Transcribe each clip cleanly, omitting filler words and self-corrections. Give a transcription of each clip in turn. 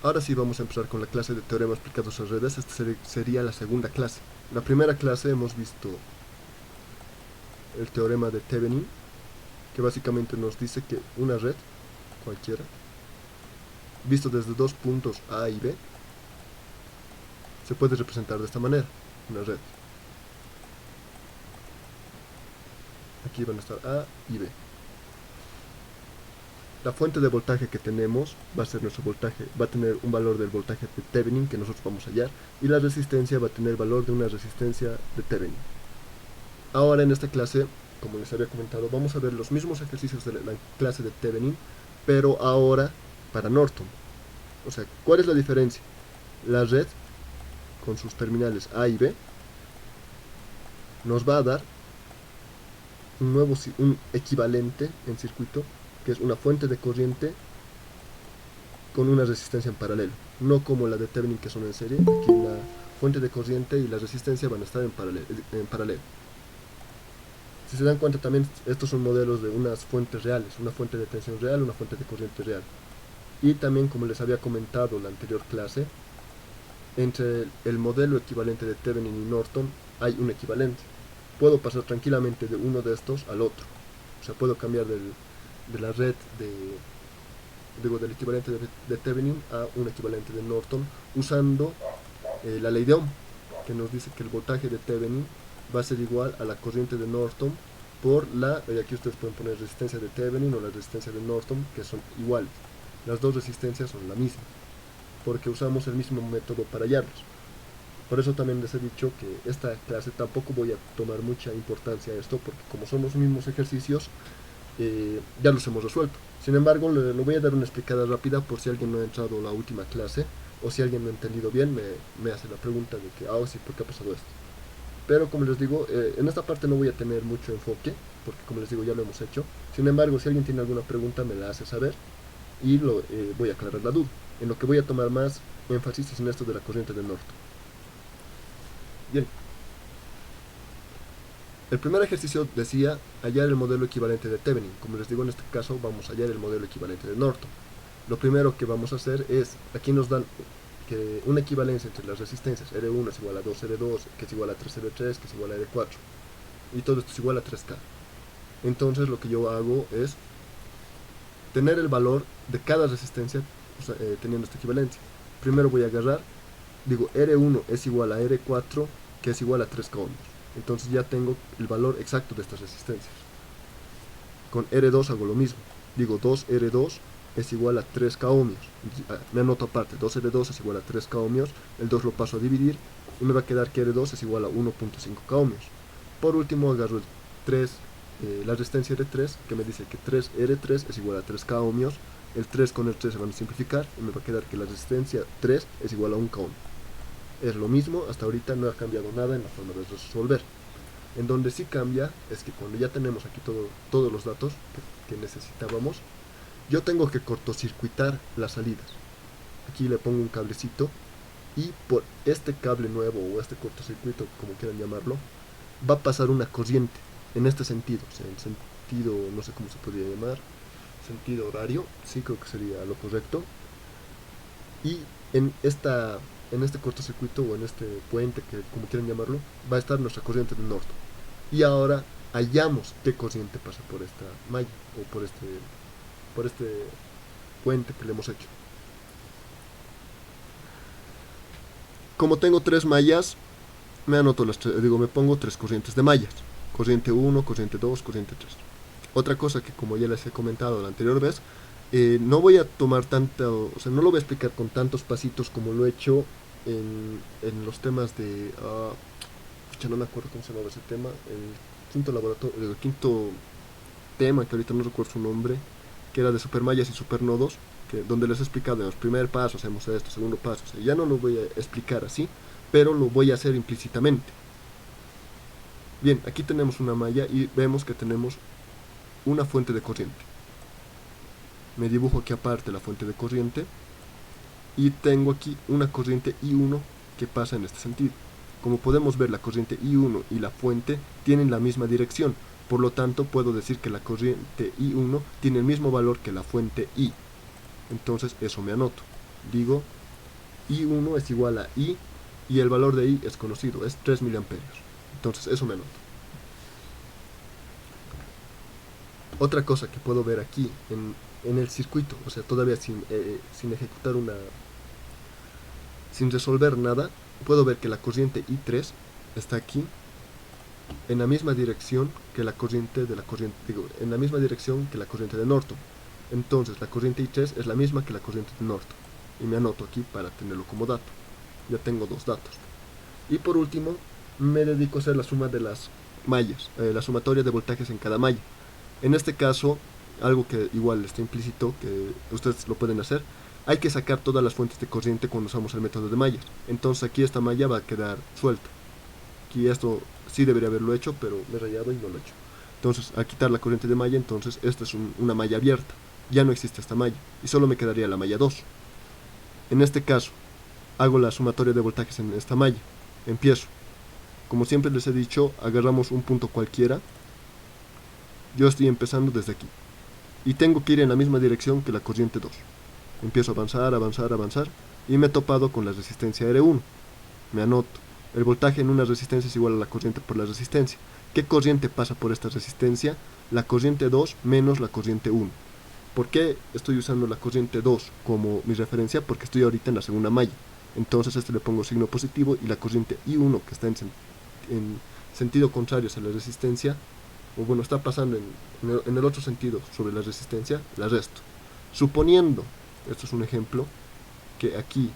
Ahora sí vamos a empezar con la clase de teorema aplicados a redes. Esta sería la segunda clase. En la primera clase hemos visto el teorema de Thevenin, que básicamente nos dice que una red, cualquiera, visto desde dos puntos A y B, se puede representar de esta manera, una red. Aquí van a estar A y B. La fuente de voltaje que tenemos va a ser nuestro voltaje, va a tener un valor del voltaje de Thevenin que nosotros vamos a hallar, y la resistencia va a tener valor de una resistencia de Thevenin. Ahora en esta clase, como les había comentado, vamos a ver los mismos ejercicios de la clase de Thevenin, pero ahora para Norton. O sea, ¿cuál es la diferencia? La red, con sus terminales A y B, nos va a dar un equivalente en circuito, que es una fuente de corriente con una resistencia en paralelo. No como la de Thevenin, que son en serie. Aquí la fuente de corriente y la resistencia van a estar en paralelo. Si se dan cuenta también, estos son modelos de unas fuentes reales, una fuente de tensión real, una fuente de corriente real. Y también, como les había comentado en la anterior clase, entre el modelo equivalente de Thevenin y Norton hay un equivalente. Puedo pasar tranquilamente de uno de estos al otro. O sea, puedo cambiar de la red del equivalente de Thevenin a un equivalente de Norton usando la ley de Ohm, que nos dice que el voltaje de Thevenin va a ser igual a la corriente de Norton por y aquí ustedes pueden poner resistencia de Thevenin o la resistencia de Norton, que son iguales. Las dos resistencias son la misma, porque usamos el mismo método para hallarlos. Por eso también les he dicho que esta clase tampoco voy a tomar mucha importancia a esto, porque como son los mismos ejercicios, ya los hemos resuelto. Sin embargo, le voy a dar una explicada rápida por si alguien no ha entrado a la última clase, o si alguien no ha entendido bien, me hace la pregunta de que, sí, ¿por qué ha pasado esto? Pero como les digo, en esta parte no voy a tener mucho enfoque, porque como les digo ya lo hemos hecho. Sin embargo, si alguien tiene alguna pregunta me la hace saber y voy a aclarar la duda. En lo que voy a tomar más énfasis es en esto de la corriente del norte. Bien, el primer ejercicio decía hallar el modelo equivalente de Thevenin. Como les digo, en este caso vamos a hallar el modelo equivalente de Norton. Lo primero que vamos a hacer es, aquí nos dan que una equivalencia entre las resistencias. R1 es igual a 2R2, que es igual a 3R3, que es igual a R4. Y todo esto es igual a 3K. Entonces lo que yo hago es tener el valor de cada resistencia, o sea, teniendo esta equivalencia. Primero voy a agarrar, digo R1 es igual a R4, que es igual a 3K ohmios. Entonces ya tengo el valor exacto de estas resistencias. Con R2 hago lo mismo. Digo 2R2 es igual a 3K ohmios. Me anoto aparte, 2R2 es igual a 3K ohmios. El 2 lo paso a dividir y me va a quedar que R2 es igual a 1.5K ohmios. Por último agarro el 3, la resistencia R3, que me dice que 3R3 es igual a 3K ohmios. El 3 con el 3 se van a simplificar y me va a quedar que la resistencia 3 es igual a 1K ohmios. Es lo mismo, hasta ahorita no ha cambiado nada en la forma de resolver. En donde sí cambia es que cuando ya tenemos aquí todos los datos que necesitábamos, yo tengo que cortocircuitar las salidas. Aquí le pongo un cablecito y por este cable nuevo o este cortocircuito, como quieran llamarlo, va a pasar una corriente en este sentido, o sea, en sentido, no sé cómo se podría llamar, sentido horario, sí creo que sería lo correcto. Y en este cortocircuito o en este puente, que como quieran llamarlo, va a estar nuestra corriente de Norton. Y ahora hallamos qué corriente pasa por esta malla o por este puente que le hemos hecho. Como tengo tres mallas, me pongo tres corrientes de mallas. Corriente 1, corriente 2, corriente 3. Otra cosa que, como ya les he comentado la anterior vez, no voy a tomar no lo voy a explicar con tantos pasitos como lo he hecho en los temas de, ya no me acuerdo cómo se llama ese tema, el quinto tema, que ahorita no recuerdo su nombre, que era de supermallas y supernodos, donde les he explicado en los primer paso hacemos esto, segundo paso, o sea, ya no lo voy a explicar así, pero lo voy a hacer implícitamente. Bien, aquí tenemos una malla y vemos que tenemos una fuente de corriente. Me dibujo aquí aparte la fuente de corriente y tengo aquí una corriente I1 que pasa en este sentido. Como podemos ver, la corriente I1 y la fuente tienen la misma dirección, por lo tanto puedo decir que la corriente I1 tiene el mismo valor que la fuente I. Entonces eso me anoto. digo I1 es igual a I, y el valor de I es conocido, es 3 miliamperios. Entonces eso me anoto. Otra cosa que puedo ver aquí en el circuito, o sea, todavía sin ejecutar sin resolver nada, puedo ver que la corriente I3 está aquí en la misma dirección que la corriente en la misma dirección que la corriente de Norton. Entonces la corriente I3 es la misma que la corriente de Norton, y me anoto aquí para tenerlo como dato. Ya tengo dos datos. Y por último, me dedico a hacer la suma de las mallas, la sumatoria de voltajes en cada malla. En este caso, algo que igual está implícito, que ustedes lo pueden hacer, hay que sacar todas las fuentes de corriente cuando usamos el método de mallas. Entonces aquí esta malla va a quedar suelta. Aquí esto sí debería haberlo hecho, pero me he rayado y no lo he hecho. Entonces, al quitar la corriente de malla, entonces esta es una malla abierta. Ya no existe esta malla, y solo me quedaría la malla 2. En este caso, hago la sumatoria de voltajes en esta malla. Empiezo. Como siempre les he dicho, agarramos un punto cualquiera. Yo estoy empezando desde aquí. Y tengo que ir en la misma dirección que la corriente 2. Empiezo a avanzar, avanzar, avanzar, y me he topado con la resistencia R1. Me anoto. El voltaje en una resistencia es igual a la corriente por la resistencia. ¿Qué corriente pasa por esta resistencia? La corriente 2 menos la corriente 1. ¿Por qué estoy usando la corriente 2 como mi referencia? Porque estoy ahorita en la segunda malla. Entonces a este le pongo signo positivo, y la corriente I1, que está en sentido contrario hacia la resistencia, o bueno, está pasando en el otro sentido sobre la resistencia, la resto. Suponiendo, esto es un ejemplo, que aquí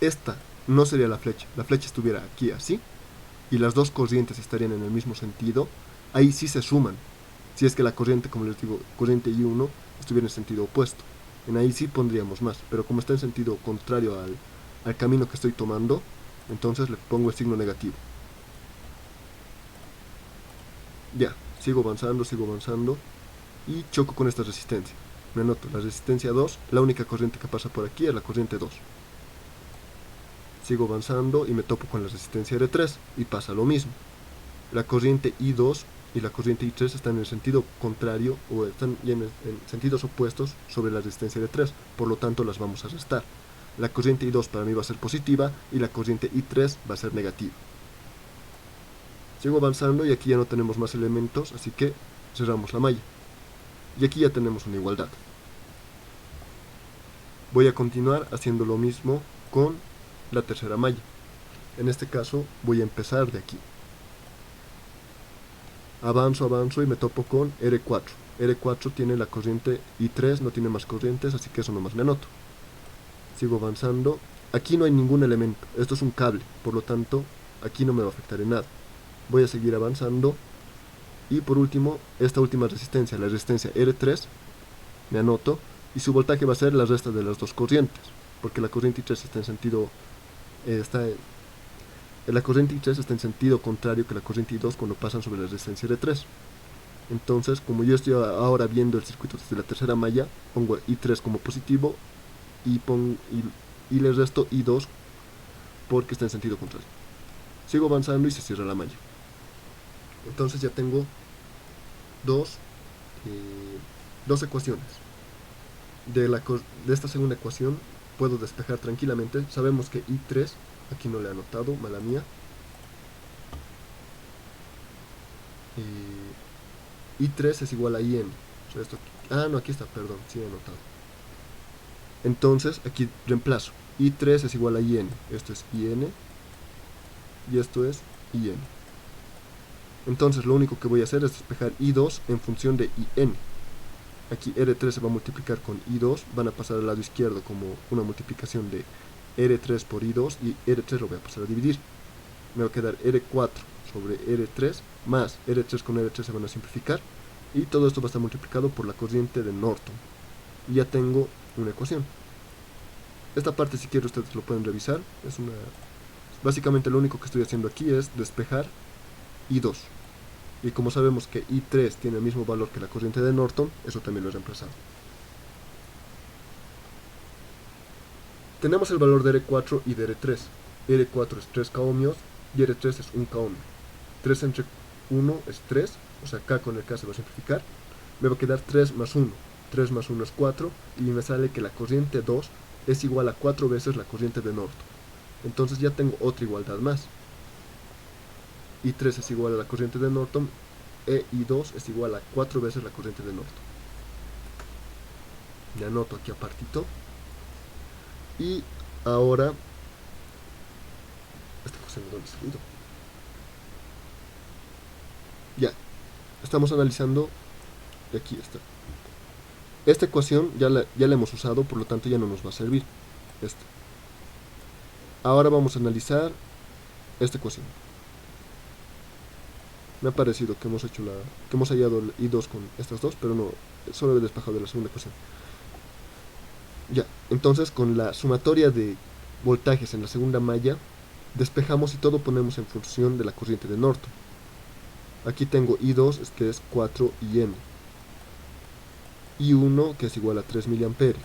esta no sería la flecha estuviera aquí así, y las dos corrientes estarían en el mismo sentido, ahí sí se suman. Si es que la corriente, como les digo, corriente I1 estuviera en sentido opuesto, en ahí sí pondríamos más, pero como está en sentido contrario al camino que estoy tomando, entonces le pongo el signo negativo. Ya, sigo avanzando, y choco con esta resistencia. Me anoto, la resistencia 2, la única corriente que pasa por aquí es la corriente 2. Sigo avanzando y me topo con la resistencia R3, y pasa lo mismo. La corriente I2 y la corriente I3 están en el sentido contrario, o están en sentidos opuestos sobre la resistencia R3, por lo tanto las vamos a restar. La corriente I2 para mí va a ser positiva, y la corriente I3 va a ser negativa. Sigo avanzando, y aquí ya no tenemos más elementos, así que cerramos la malla. Y aquí ya tenemos una igualdad. Voy a continuar haciendo lo mismo con la tercera malla. En este caso voy a empezar de aquí. Avanzo y me topo con R4. R4 tiene la corriente I3, no tiene más corrientes, así que eso nomás me anoto. Sigo avanzando. Aquí no hay ningún elemento, esto es un cable, por lo tanto aquí no me va a afectar en nada. Voy a seguir avanzando. Y por último, esta última resistencia, la resistencia R3, me anoto, y su voltaje va a ser la resta de las dos corrientes, porque la corriente I3 está en sentido la corriente I3 está en sentido contrario que la corriente I2 cuando pasan sobre la resistencia R3. Entonces, como yo estoy ahora viendo el circuito desde la tercera malla, pongo I3 como positivo, y le resto I2 porque está en sentido contrario. Sigo avanzando y se cierra la malla. Entonces ya tengo dos ecuaciones. De esta segunda ecuación puedo despejar tranquilamente. Sabemos que I3, aquí no le he anotado, mala mía. I3 es igual a IN. O sea, esto aquí, no, aquí está, perdón, sí he anotado. Entonces aquí reemplazo. I3 es igual a IN. Esto es IN y esto es IN. Entonces lo único que voy a hacer es despejar I2 en función de IN. Aquí R3 se va a multiplicar con I2, van a pasar al lado izquierdo como una multiplicación de R3 por I2, y R3 lo voy a pasar a dividir. Me va a quedar R4 sobre R3, más R3 con R3 se van a simplificar, y todo esto va a estar multiplicado por la corriente de Norton. Y ya tengo una ecuación. Esta parte, si quieren, ustedes lo pueden revisar. Básicamente lo único que estoy haciendo aquí es despejar I2. Y como sabemos que I3 tiene el mismo valor que la corriente de Norton, eso también lo he reemplazado. Tenemos el valor de R4 y de R3. R4 es 3 k ohmios y R3 es 1 k ohmio. 3 entre 1 es 3, o sea, K con el K se va a simplificar. Me va a quedar 3 más 1. 3 más 1 es 4, y me sale que la corriente 2 es igual a 4 veces la corriente de Norton. Entonces ya tengo otra igualdad más. I3 es igual a la corriente de Norton, e I2 es igual a 4 veces la corriente de Norton. Ya anoto aquí apartito. Y ahora, esta cosa me da salido. Ya, estamos analizando, aquí está. Esta ecuación ya la hemos usado, por lo tanto ya no nos va a servir. Esta. Ahora vamos a analizar esta ecuación. Me ha parecido que hemos hallado el I2 con estas dos, pero no, solo he despejado de la segunda ecuación. Ya, entonces con la sumatoria de voltajes en la segunda malla, despejamos y todo ponemos en función de la corriente de Norton. Aquí tengo I2, que es 4 IN. I1, que es igual a 3 miliamperios.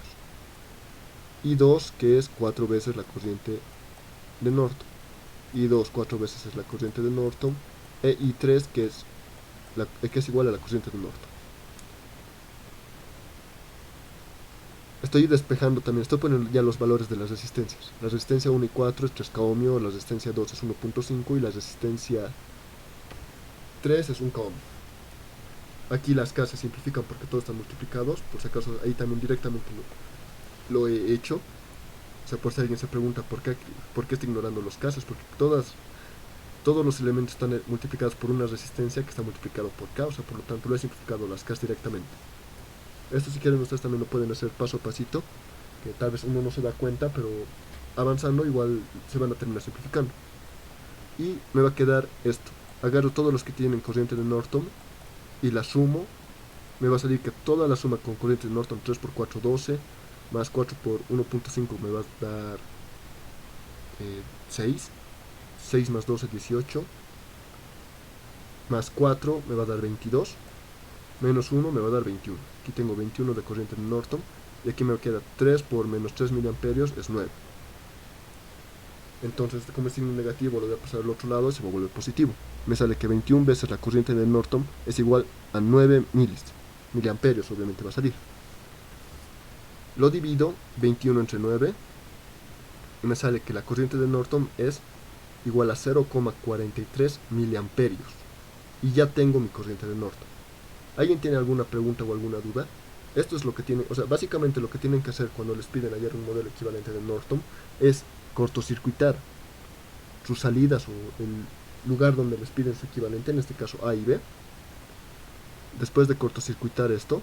I2, que es 4 veces la corriente de Norton. I2 4 veces es la corriente de Norton. E I3, que es igual a la corriente de Norton. Estoy despejando también, estoy poniendo ya los valores de las resistencias. La resistencia 1 y 4 es 3 k ohmio, la resistencia 2 es 1.5 y la resistencia 3 es 1 k ohmio. Aquí las k se simplifican porque todos están multiplicados, por si acaso ahí también directamente lo he hecho. O sea, por si alguien se pregunta por qué estoy ignorando los k, es porque todos los elementos están multiplicados por una resistencia que está multiplicado por k, o sea, por lo tanto lo he simplificado las k directamente. Esto, si quieren, ustedes también lo pueden hacer paso a pasito, que tal vez uno no se da cuenta, pero avanzando igual se van a terminar simplificando. Y me va a quedar esto. Agarro todos los que tienen corriente de Norton y la sumo. Me va a salir que toda la suma con corriente de Norton, 3 por 4, 12, más 4 por 1.5 me va a dar 6. 6 más 12, 18. Más 4 me va a dar 22. Menos 1 me va a dar 21. Aquí tengo 21 de corriente de Norton. Y aquí me queda 3 por menos 3 miliamperios es 9. Entonces, como es signo negativo, lo voy a pasar al otro lado y se va a volver positivo. Me sale que 21 veces la corriente de Norton es igual a 9 miliamperios, obviamente va a salir. Lo divido 21 entre 9 y me sale que la corriente de Norton es igual a 0,43 miliamperios. Y ya tengo mi corriente de Norton. ¿Alguien tiene alguna pregunta o alguna duda? Esto es lo que tienen, o sea, básicamente lo que tienen que hacer cuando les piden hallar un modelo equivalente de Norton es cortocircuitar sus salidas o el lugar donde les piden su equivalente, en este caso A y B. Después de cortocircuitar esto,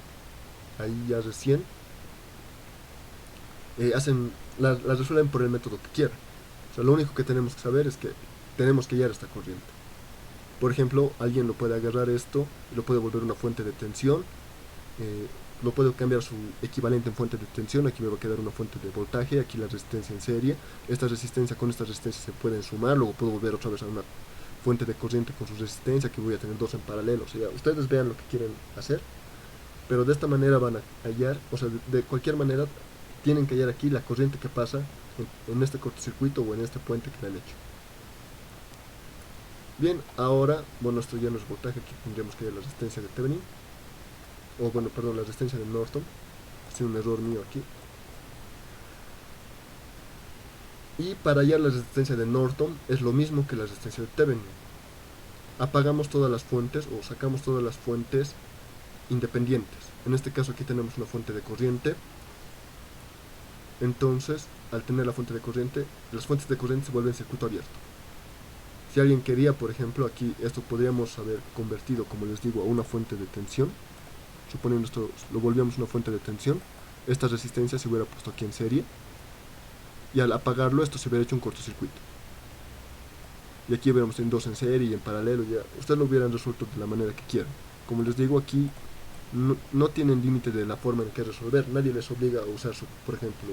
ahí ya recién las resuelven por el método que quieran. O sea, lo único que tenemos que saber es que tenemos que hallar esta corriente. Por ejemplo, alguien lo puede agarrar esto y lo puede volver una fuente de tensión, lo puedo cambiar su equivalente en fuente de tensión. Aquí me va a quedar una fuente de voltaje, aquí la resistencia en serie. Esta resistencia con esta resistencia se pueden sumar, luego puedo volver otra vez a una fuente de corriente con su resistencia, aquí voy a tener dos en paralelo. O sea, ustedes vean lo que quieren hacer, pero de esta manera van a hallar, o sea, de cualquier manera tienen que hallar aquí la corriente que pasa en este cortocircuito o en este puente que le han hecho. Bien, ahora, bueno, esto ya no es voltaje, aquí tendríamos que hallar la resistencia de Thevenin, o bueno, perdón, la resistencia de Norton. Ha sido un error mío aquí. Y para hallar la resistencia de Norton es lo mismo que la resistencia de Thevenin. Apagamos todas las fuentes o sacamos todas las fuentes independientes. En este caso aquí tenemos una fuente de corriente. Entonces, al tener la fuente de corriente, las fuentes de corriente se vuelven circuito abierto. Si alguien quería, por ejemplo, aquí esto podríamos haber convertido, como les digo, a una fuente de tensión. Suponiendo esto lo volvíamos una fuente de tensión, esta resistencia se hubiera puesto aquí en serie y al apagarlo esto se hubiera hecho un cortocircuito. Y aquí hubiéramos tenido dos en serie y en paralelo, ya ustedes lo hubieran resuelto de la manera que quieran. Como les digo, aquí no tienen límite de la forma en que resolver, nadie les obliga a usar, por ejemplo,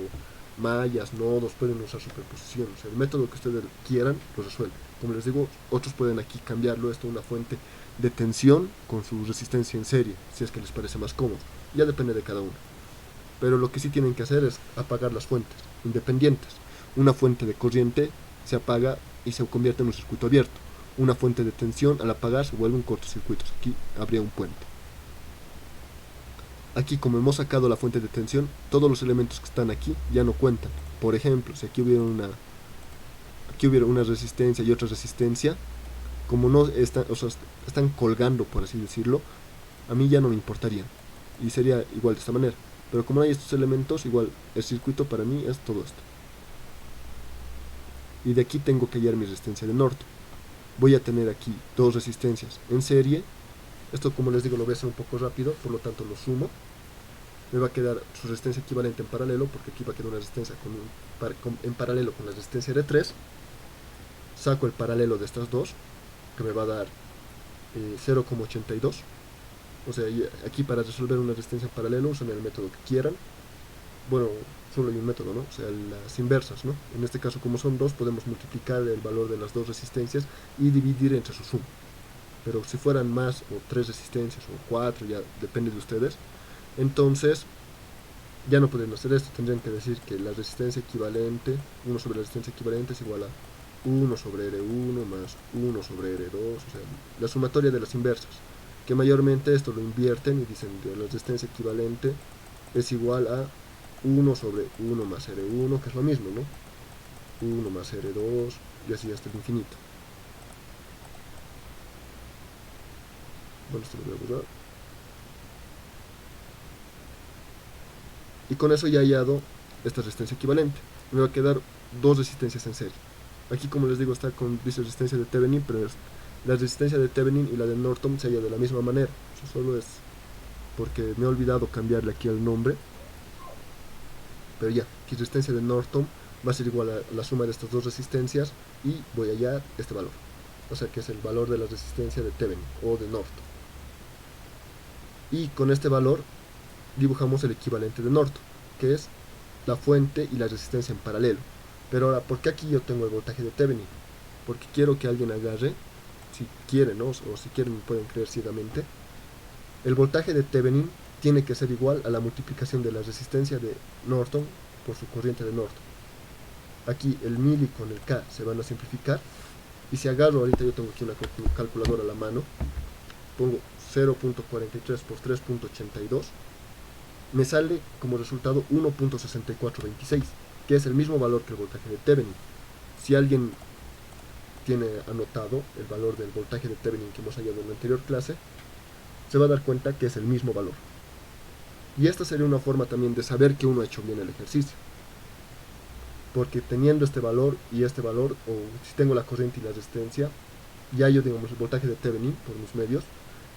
mallas, nodos, pueden usar superposición. O sea, el método que ustedes quieran lo resuelven. Como les digo, otros pueden aquí cambiarlo esto a una fuente de tensión con su resistencia en serie, si es que les parece más cómodo. Ya depende de cada uno. Pero lo que sí tienen que hacer es apagar las fuentes independientes. Una fuente de corriente se apaga y se convierte en un circuito abierto. Una fuente de tensión al apagar se vuelve un cortocircuito. Aquí habría un puente. Aquí, como hemos sacado la fuente de tensión, todos los elementos que están aquí ya no cuentan. Por ejemplo, si aquí hubiera una resistencia y otra resistencia, como no están, o sea, están colgando, por así decirlo, a mí ya no me importaría y sería igual de esta manera. Pero como no hay estos elementos, igual el circuito para mí es todo esto. Y de aquí tengo que hallar mi resistencia de Norton. Voy a tener aquí dos resistencias en serie. Esto, como les digo, lo voy a hacer un poco rápido, por lo tanto lo sumo. Me va a quedar su resistencia equivalente en paralelo, porque aquí va a quedar una resistencia en paralelo con la resistencia de 3. Saco el paralelo de estas dos, que me va a dar 0,82. O sea, aquí para resolver una resistencia en paralelo usen el método que quieran. Bueno, solo hay un método, ¿no? O sea, las inversas, ¿no? En este caso, como son dos, podemos multiplicar el valor de las dos resistencias y dividir entre su suma. Pero si fueran más, o 3 resistencias, o 4, ya depende de ustedes, entonces ya no podrían hacer esto. Tendrían que decir que la resistencia equivalente, 1 sobre la resistencia equivalente es igual a 1 sobre R1 más 1 sobre R2, o sea, la sumatoria de las inversas, que mayormente esto lo invierten y dicen que la resistencia equivalente es igual a 1 sobre 1 más R1, que es lo mismo, ¿no? 1 más R2 y así hasta el infinito. Bueno, esto lo voy a borrar. Y con eso ya he hallado esta resistencia equivalente. Me va a quedar dos resistencias en serie. Aquí, como les digo, está con dice resistencia de Thevenin, pero la resistencia de Thevenin y la de Norton se halla de la misma manera. Eso solo es porque me he olvidado cambiarle aquí el nombre. Pero ya, aquí resistencia de Norton va a ser igual a la suma de estas dos resistencias y voy a hallar este valor. O sea que es el valor de la resistencia de Thevenin o de Norton. Y con este valor dibujamos el equivalente de Norton, que es la fuente y la resistencia en paralelo. Pero ahora, ¿por qué aquí yo tengo el voltaje de Thevenin? Porque quiero que alguien agarre, si quieren, ¿no? O si quieren pueden creer ciegamente, el voltaje de Thevenin tiene que ser igual a la multiplicación de la resistencia de Norton por su corriente de Norton. Aquí el mili con el K se van a simplificar, y si agarro, ahorita yo tengo aquí una calculadora a la mano, pongo 0.43 por 3.82, me sale como resultado 1.6426, que es el mismo valor que el voltaje de Thevenin. Si alguien tiene anotado el valor del voltaje de Thevenin que hemos hallado en la anterior clase, se va a dar cuenta que es el mismo valor. Y esta sería una forma también de saber que uno ha hecho bien el ejercicio. Porque teniendo este valor y este valor, o si tengo la corriente y la resistencia, ya yo digamos el voltaje de Thevenin por mis medios,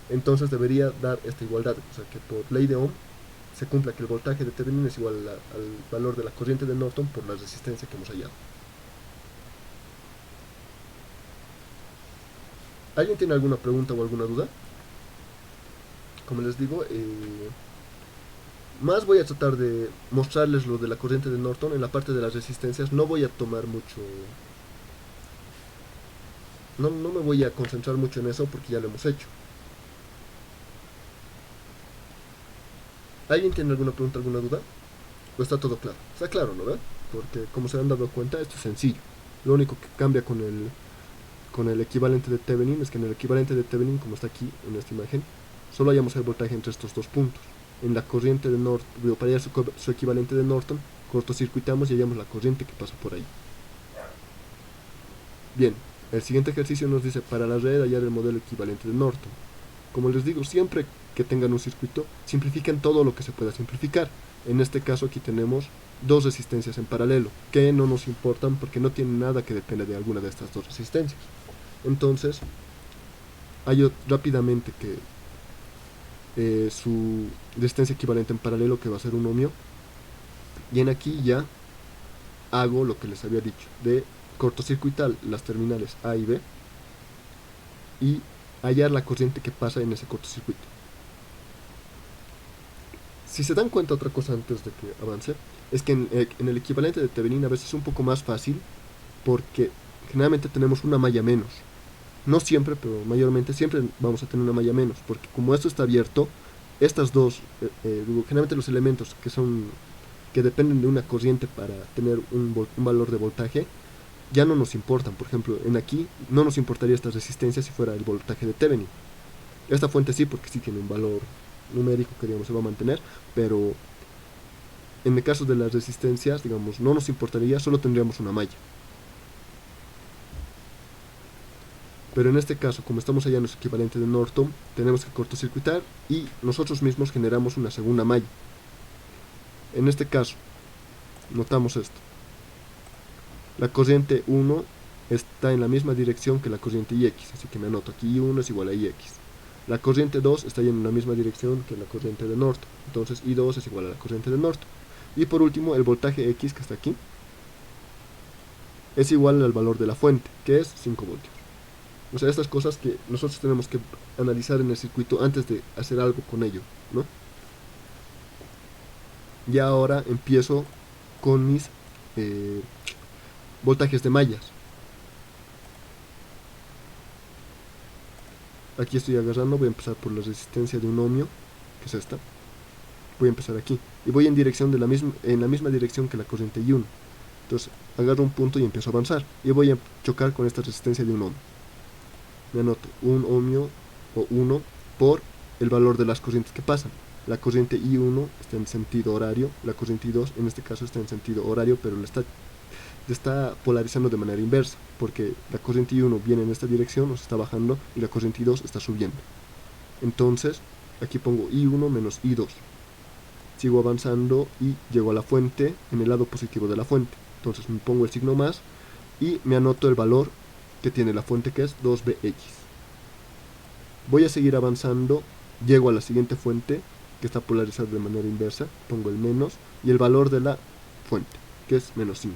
entonces debería dar esta igualdad. O sea que por ley de Ohm se cumpla que el voltaje de Thevenin es igual al valor de la corriente de Norton por la resistencia que hemos hallado. ¿Alguien tiene alguna pregunta o alguna duda? Como les digo, más voy a tratar de mostrarles lo de la corriente de Norton. En la parte de las resistencias no voy a tomar mucho, no me voy a concentrar mucho en eso porque ya lo hemos hecho. ¿Alguien tiene alguna pregunta, alguna duda? ¿O está todo claro? Está claro, ¿no? ¿Verdad? Porque como se han dado cuenta, esto es sencillo. Lo único que cambia con el equivalente de Thevenin es que en el equivalente de Thevenin, como está aquí en esta imagen, solo hallamos el voltaje entre estos dos puntos. En la corriente de Norton, para hallar su equivalente de Norton, cortocircuitamos y hallamos la corriente que pasa por ahí. Bien, el siguiente ejercicio nos dice para la red hallar el modelo equivalente de Norton. Como les digo, siempre que tengan un circuito, simplifiquen todo lo que se pueda simplificar. En este caso aquí tenemos dos resistencias en paralelo, que no nos importan porque no tienen nada que dependa de alguna de estas dos resistencias. Entonces, hallo rápidamente que su resistencia equivalente en paralelo, que va a ser un ohmio, y en aquí ya hago lo que les había dicho, de cortocircuitar las terminales A y B y hallar la corriente que pasa en ese cortocircuito. Si se dan cuenta, otra cosa antes de que avance, es que en el equivalente de Thevenin a veces es un poco más fácil porque generalmente tenemos una malla menos. No siempre, pero mayormente siempre vamos a tener una malla menos, porque como esto está abierto, estas dos, generalmente los elementos que dependen de una corriente para tener un valor de voltaje, ya no nos importan. Por ejemplo, en aquí no nos importaría esta resistencia si fuera el voltaje de Thevenin. Esta fuente sí, porque sí tiene un valor numérico que digamos se va a mantener, pero en el caso de las resistencias, digamos, no nos importaría, solo tendríamos una malla. Pero en este caso, como estamos hallando su equivalente de Norton, tenemos que cortocircuitar y nosotros mismos generamos una segunda malla. En este caso, notamos esto. La corriente 1 está en la misma dirección que la corriente IX, así que me anoto aquí I1 es igual a IX. La corriente 2 está en la misma dirección que la corriente de Norton, entonces I2 es igual a la corriente de Norton. Y por último, el voltaje X, que está aquí, es igual al valor de la fuente, que es 5 voltios. O sea, estas cosas que nosotros tenemos que analizar en el circuito antes de hacer algo con ello, ¿no? Y ahora empiezo con mis voltajes de mallas. Aquí estoy agarrando, voy a empezar por la resistencia de un ohmio, que es esta. Voy a empezar aquí y voy en dirección de en la misma dirección que la corriente I1. Entonces agarro un punto y empiezo a avanzar y voy a chocar con esta resistencia de un ohmio. Me anoto un ohmio o 1 por el valor de las corrientes que pasan. La corriente I1 está en sentido horario, la corriente I2 en este caso está en sentido horario, pero le está polarizando de manera inversa, porque la corriente I1 viene en esta dirección, o se está bajando, y la corriente I2 está subiendo. Entonces aquí pongo I1 menos I2. Sigo avanzando y llego a la fuente en el lado positivo de la fuente. Entonces me pongo el signo más y me anoto el valor que tiene la fuente, que es 2Bx. Voy a seguir avanzando, llego a la siguiente fuente que está polarizada de manera inversa, pongo el menos y el valor de la fuente, que es menos 5.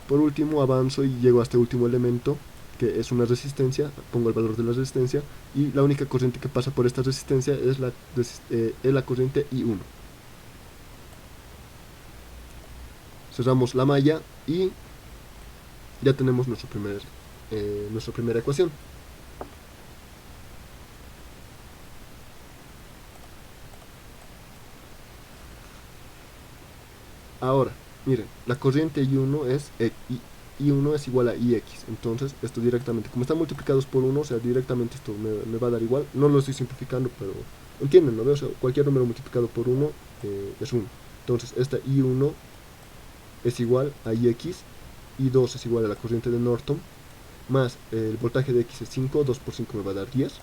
Por último avanzo y llego a este último elemento, que es una resistencia, pongo el valor de la resistencia y la única corriente que pasa por esta resistencia es la corriente I1. Cerramos la malla y ya tenemos nuestra primera ecuación. Ahora, miren, la corriente I1 es igual a IX, entonces esto directamente, como están multiplicados por 1, o sea, directamente esto me va a dar igual, no lo estoy simplificando, pero entienden, ¿no? O sea, cualquier número multiplicado por 1 es 1, entonces esta I1 es igual a IX, I2 es igual a la corriente de Norton, más el voltaje de X es 5, 2 por 5 me va a dar 10,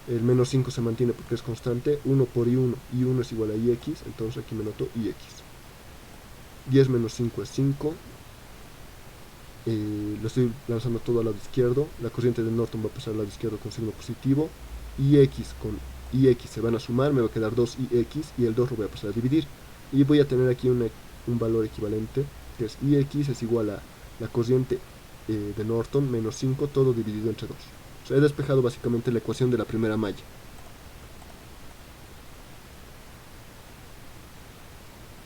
el menos 5 se mantiene porque es constante, 1 por I1 es igual a IX, entonces aquí me noto IX. 10 menos 5 es 5, lo estoy lanzando todo al lado izquierdo, la corriente de Norton va a pasar al lado izquierdo con signo positivo, IX con IX se van a sumar, me va a quedar 2IX y el 2 lo voy a pasar a dividir, y voy a tener aquí un valor equivalente, que es IX es igual a la corriente de Norton menos 5, todo dividido entre 2. O sea, he despejado básicamente la ecuación de la primera malla.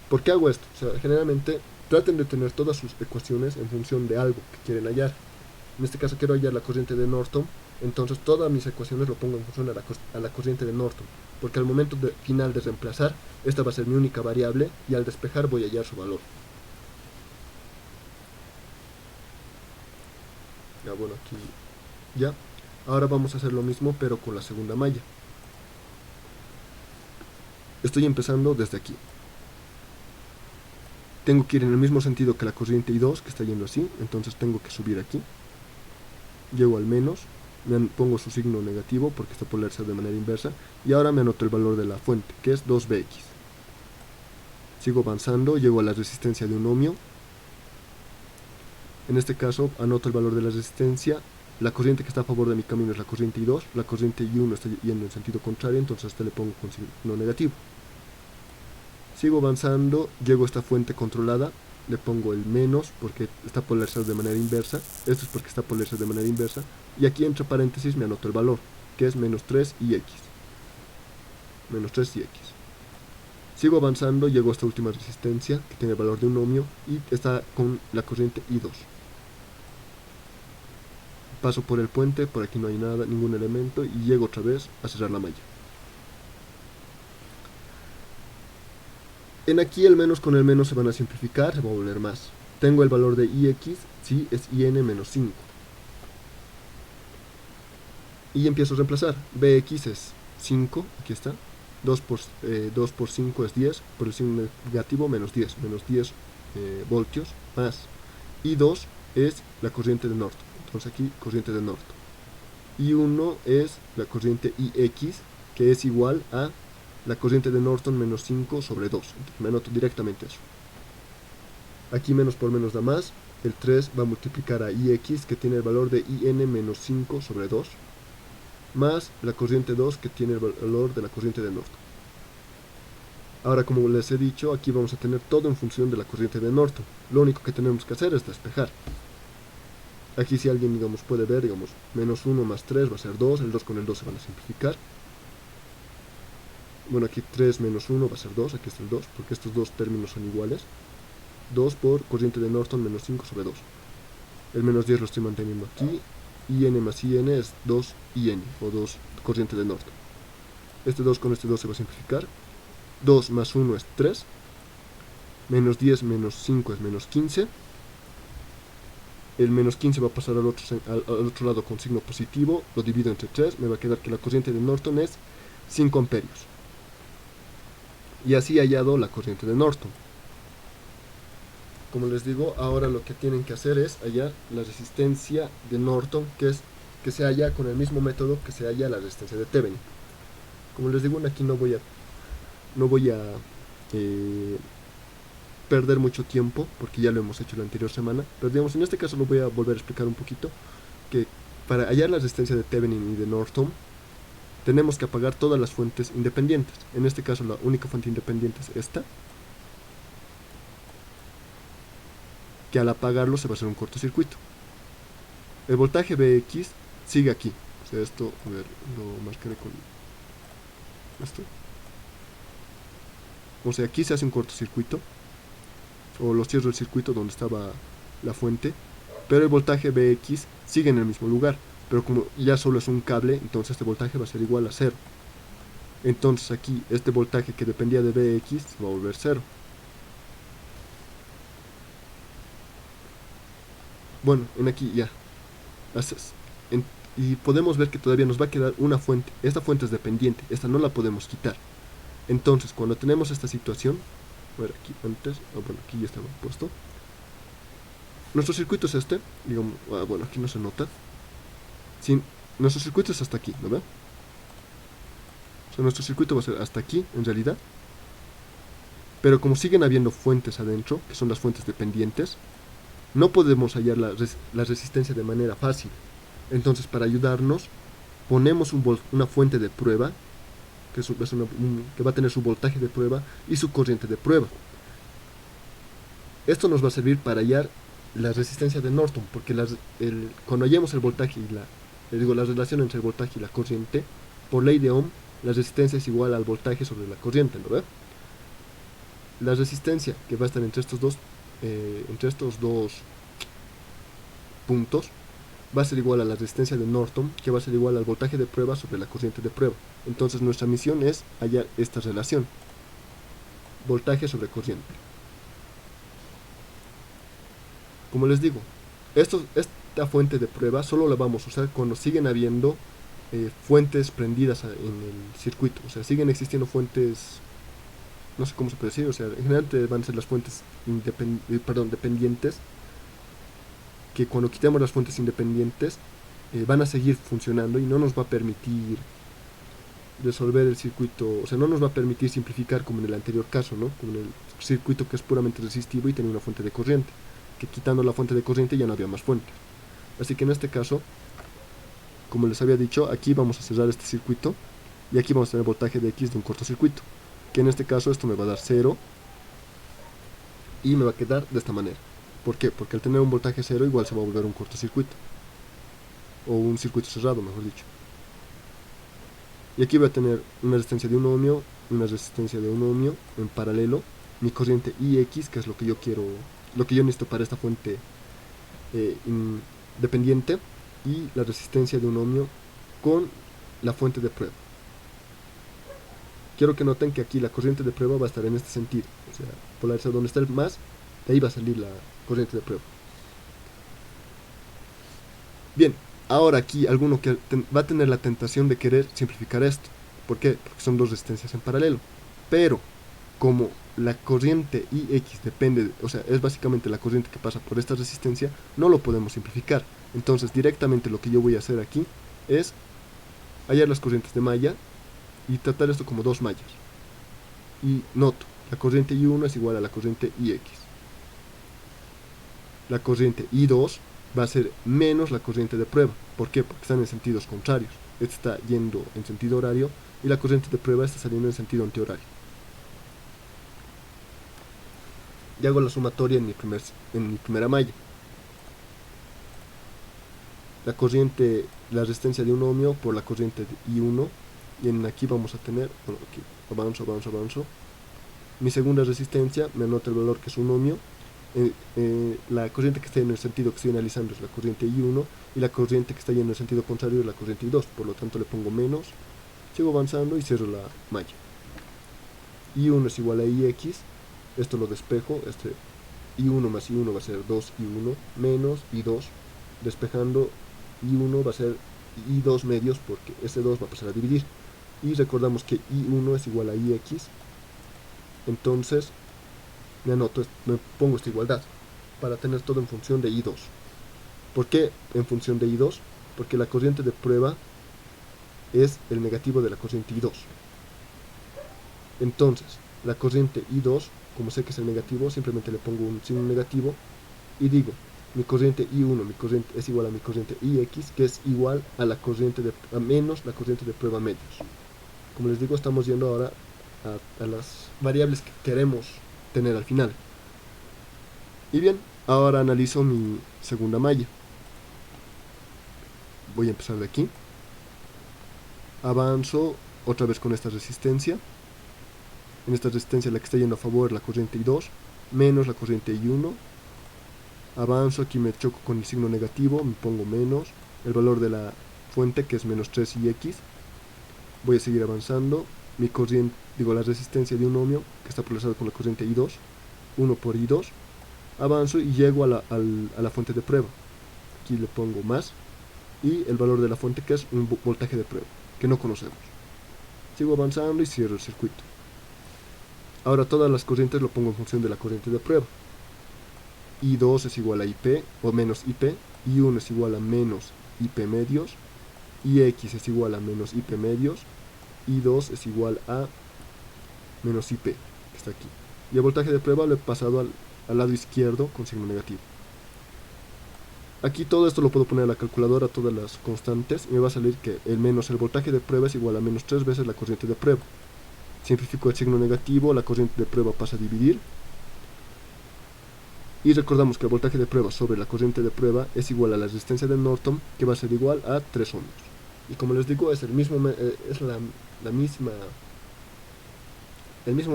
¿Por qué hago esto? O sea, generalmente traten de tener todas sus ecuaciones en función de algo que quieren hallar. En este caso quiero hallar la corriente de Norton, entonces todas mis ecuaciones lo pongo en función a la corriente de Norton, porque al momento final de reemplazar, esta va a ser mi única variable y al despejar voy a hallar su valor. Ya, bueno, aquí ya. Ahora vamos a hacer lo mismo, pero con la segunda malla. Estoy empezando desde aquí. Tengo que ir en el mismo sentido que la corriente I2, que está yendo así, entonces tengo que subir aquí. Llego al menos, me pongo su signo negativo porque está polarizado de manera inversa, y ahora me anoto el valor de la fuente, que es 2Bx. Sigo avanzando, llego a la resistencia de un ohmio. En este caso anoto el valor de la resistencia. La corriente que está a favor de mi camino es la corriente I2, la corriente I1 está yendo en sentido contrario, entonces a este le pongo con signo negativo. Sigo avanzando, llego a esta fuente controlada, le pongo el menos porque está polarizado de manera inversa, esto es porque está polarizado de manera inversa, y aquí entre paréntesis me anoto el valor, que es menos 3IX. Menos 3IX. Sigo avanzando, llego a esta última resistencia, que tiene el valor de un ohmio, y está con la corriente I2. Paso por el puente, por aquí no hay nada, ningún elemento, y llego otra vez a cerrar la malla. En aquí el menos con el menos se van a simplificar, se va a volver más. Tengo el valor de IX, sí, es IN menos 5. Y empiezo a reemplazar. BX es 5, aquí está, 2 por 5 es 10, por el signo negativo menos 10 voltios, más I2 es la corriente de Norton, entonces aquí corriente de Norton, I1 es la corriente IX, que es igual a la corriente de Norton menos 5 sobre 2, entonces me anoto directamente eso. Aquí menos por menos da más, el 3 va a multiplicar a IX, que tiene el valor de IN menos 5 sobre 2, más la corriente 2, que tiene el valor de la corriente de Norton. Ahora, como les he dicho, aquí vamos a tener todo en función de la corriente de Norton. Lo único que tenemos que hacer es despejar. Aquí si alguien, digamos, puede ver, digamos, menos 1 más 3 va a ser 2, el 2 con el 2 se van a simplificar. Bueno, aquí 3 menos 1 va a ser 2, aquí está el 2, porque estos dos términos son iguales. 2 por corriente de Norton menos 5 sobre 2. El menos 10 lo estoy manteniendo aquí. IN más IN es 2 IN, o 2 corriente de Norton. Este 2 con este 2 se va a simplificar. 2 más 1 es 3. Menos 10 menos 5 es menos 15. El menos 15 va a pasar al otro lado con signo positivo. Lo divido entre 3. Me va a quedar que la corriente de Norton es 5 amperios. Y así he hallado la corriente de Norton. Como les digo, ahora lo que tienen que hacer es hallar la resistencia de Norton, que se halla con el mismo método que se halla la resistencia de Thevenin. Como les digo, aquí no voy a perder mucho tiempo, porque ya lo hemos hecho la anterior semana, pero digamos, en este caso lo voy a volver a explicar un poquito, que para hallar la resistencia de Thevenin y de Norton, tenemos que apagar todas las fuentes independientes. En este caso la única fuente independiente es esta, que al apagarlo se va a hacer un cortocircuito. El voltaje Vx sigue aquí, o sea, esto, a ver, lo marcaré con esto. O sea, aquí se hace un cortocircuito, o lo cierro el circuito donde estaba la fuente, pero el voltaje Vx sigue en el mismo lugar, pero como ya solo es un cable, entonces este voltaje va a ser igual a 0. Entonces aquí este voltaje que dependía de Vx se va a volver 0. Bueno, en aquí ya. Y podemos ver que todavía nos va a quedar una fuente. Esta fuente es dependiente, esta no la podemos quitar. Entonces, cuando tenemos esta situación, a ver, aquí antes, bueno, aquí ya estaba puesto. Nuestro circuito es este, digamos, bueno, aquí no se nota. Nuestro circuito es hasta aquí, ¿no ve? O sea, nuestro circuito va a ser hasta aquí, en realidad. Pero como siguen habiendo fuentes adentro, que son las fuentes dependientes, no podemos hallar la resistencia de manera fácil. Entonces, para ayudarnos, ponemos una fuente de prueba, que va a tener su voltaje de prueba y su corriente de prueba. Esto nos va a servir para hallar la resistencia de Norton, porque cuando hallemos el voltaje y la relación entre el voltaje y la corriente, por ley de Ohm, la resistencia es igual al voltaje sobre la corriente, ¿no ve? La resistencia que va a estar entre estos dos puntos va a ser igual a la resistencia de Norton, que va a ser igual al voltaje de prueba sobre la corriente de prueba. Entonces nuestra misión es hallar esta relación, voltaje sobre corriente. Como les digo, esta fuente de prueba solo la vamos a usar cuando siguen habiendo fuentes prendidas en el circuito. O sea, siguen existiendo fuentes, no sé cómo se puede decir, o sea, en general van a ser las fuentes dependientes, que cuando quitemos las fuentes independientes van a seguir funcionando y no nos va a permitir resolver el circuito, o sea, no nos va a permitir simplificar como en el anterior caso, ¿no? Como en el circuito que es puramente resistivo y tenía una fuente de corriente, que quitando la fuente de corriente ya no había más fuentes. Así que en este caso, como les había dicho, aquí vamos a cerrar este circuito y aquí vamos a tener voltaje de X de un cortocircuito, que en este caso esto me va a dar 0 y me va a quedar de esta manera. ¿Por qué? Porque al tener un voltaje 0 igual se va a volver un cortocircuito, o un circuito cerrado, mejor dicho. Y aquí voy a tener una resistencia de 1 ohmio, una resistencia de 1 ohmio en paralelo, mi corriente IX, que es lo que yo necesito para esta fuente independiente, y la resistencia de 1 ohmio con la fuente de prueba. Quiero que noten que aquí la corriente de prueba va a estar en este sentido, o sea, polarizado donde está el más, de ahí va a salir la corriente de prueba. Bien, ahora aquí alguno que va a tener la tentación de querer simplificar esto. ¿Por qué? Porque son dos resistencias en paralelo. Pero como la corriente IX depende, o sea, es básicamente la corriente que pasa por esta resistencia, no lo podemos simplificar. Entonces directamente lo que yo voy a hacer aquí es hallar las corrientes de malla y tratar esto como dos mallas. Y noto, la corriente I1 es igual a la corriente IX. La corriente I2 va a ser menos la corriente de prueba. ¿Por qué? Porque están en sentidos contrarios. Esta está yendo en sentido horario y la corriente de prueba está saliendo en sentido antihorario. Y hago la sumatoria en mi primera malla. La corriente, la resistencia de un ohmio por la corriente de I1, y aquí vamos a tener, bueno, aquí avanzo. Mi segunda resistencia, me anota el valor que es un ohmio. La corriente que está en el sentido que estoy analizando es la corriente I1 y la corriente que está yendo en el sentido contrario es la corriente I2, por lo tanto le pongo menos, sigo avanzando y cierro la malla. I1 es igual a IX, esto lo despejo, este I1 más I1 va a ser 2I1 menos I2, despejando I1 va a ser I2 medios porque este 2 va a pasar a dividir, y recordamos que I1 es igual a IX, entonces me pongo esta igualdad para tener todo en función de I2. ¿Por qué en función de I2? Porque la corriente de prueba es el negativo de la corriente I2. Entonces, la corriente I2, como sé que es el negativo, simplemente le pongo un signo negativo y digo, mi corriente I1 es igual a mi corriente IX, que es igual a la corriente a menos la corriente de prueba medios. Como les digo, estamos yendo ahora a las variables que queremos tener al final. Y bien, ahora analizo mi segunda malla. Voy a empezar de aquí. Avanzo otra vez con esta resistencia. En esta resistencia la que está yendo a favor es la corriente I2 menos la corriente I1. Avanzo, aquí me choco con el signo negativo, me pongo menos el valor de la fuente, que es menos 3IX. Voy a seguir avanzando. Mi corriente, la resistencia de un ohmio que está polarizado con la corriente I2, 1 por I2. Avanzo y llego a la fuente de prueba. Aquí le pongo más y el valor de la fuente, que es un voltaje de prueba que no conocemos. Sigo avanzando y cierro el circuito. Ahora todas las corrientes lo pongo en función de la corriente de prueba. I2 es igual a IP o menos IP, I1 es igual a menos IP medios, IX es igual a menos IP medios, I2 es igual a menos IP, que está aquí. Y el voltaje de prueba lo he pasado al lado izquierdo con signo negativo. Aquí todo esto lo puedo poner a la calculadora, todas las constantes, y me va a salir que el voltaje de prueba es igual a menos 3 veces la corriente de prueba. Simplifico el signo negativo, la corriente de prueba pasa a dividir. Y recordamos que el voltaje de prueba sobre la corriente de prueba es igual a la resistencia de Norton, que va a ser igual a 3 ohmios. Y como les digo, es el mismo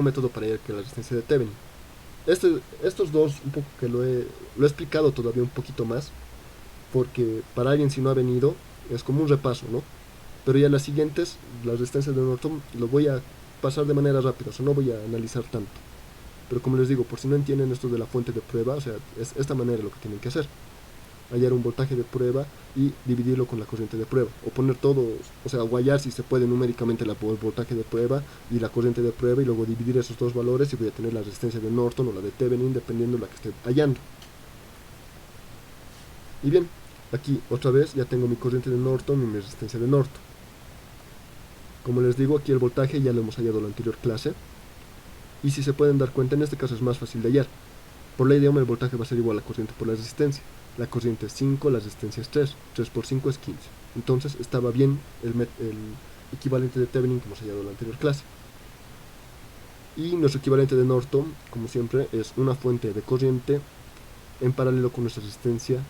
método para hallar que la resistencia de Thevenin. Estos dos, un poco que lo he explicado todavía un poquito más, porque para alguien si no ha venido, es como un repaso, ¿no? Pero ya las siguientes, las resistencias de Norton, lo voy a pasar de manera rápida, o sea, no voy a analizar tanto. Pero como les digo, por si no entienden esto de la fuente de prueba, o sea, es esta manera lo que tienen que hacer. Hallar un voltaje de prueba y dividirlo con la corriente de prueba. O poner todo, o sea, o hallar si se puede numéricamente el voltaje de prueba y la corriente de prueba y luego dividir esos dos valores y voy a tener la resistencia de Norton o la de Thevenin, dependiendo de la que esté hallando. Y bien, aquí otra vez ya tengo mi corriente de Norton y mi resistencia de Norton. Como les digo, aquí el voltaje ya lo hemos hallado en la anterior clase. Y si se pueden dar cuenta, en este caso es más fácil de hallar. Por ley de Ohm el voltaje va a ser igual a la corriente por la resistencia. La corriente es 5, la resistencia es 3. 3 por 5 es 15. Entonces estaba bien el equivalente de Thevenin que hemos hallado en la anterior clase. Y nuestro equivalente de Norton, como siempre, es una fuente de corriente en paralelo con nuestra resistencia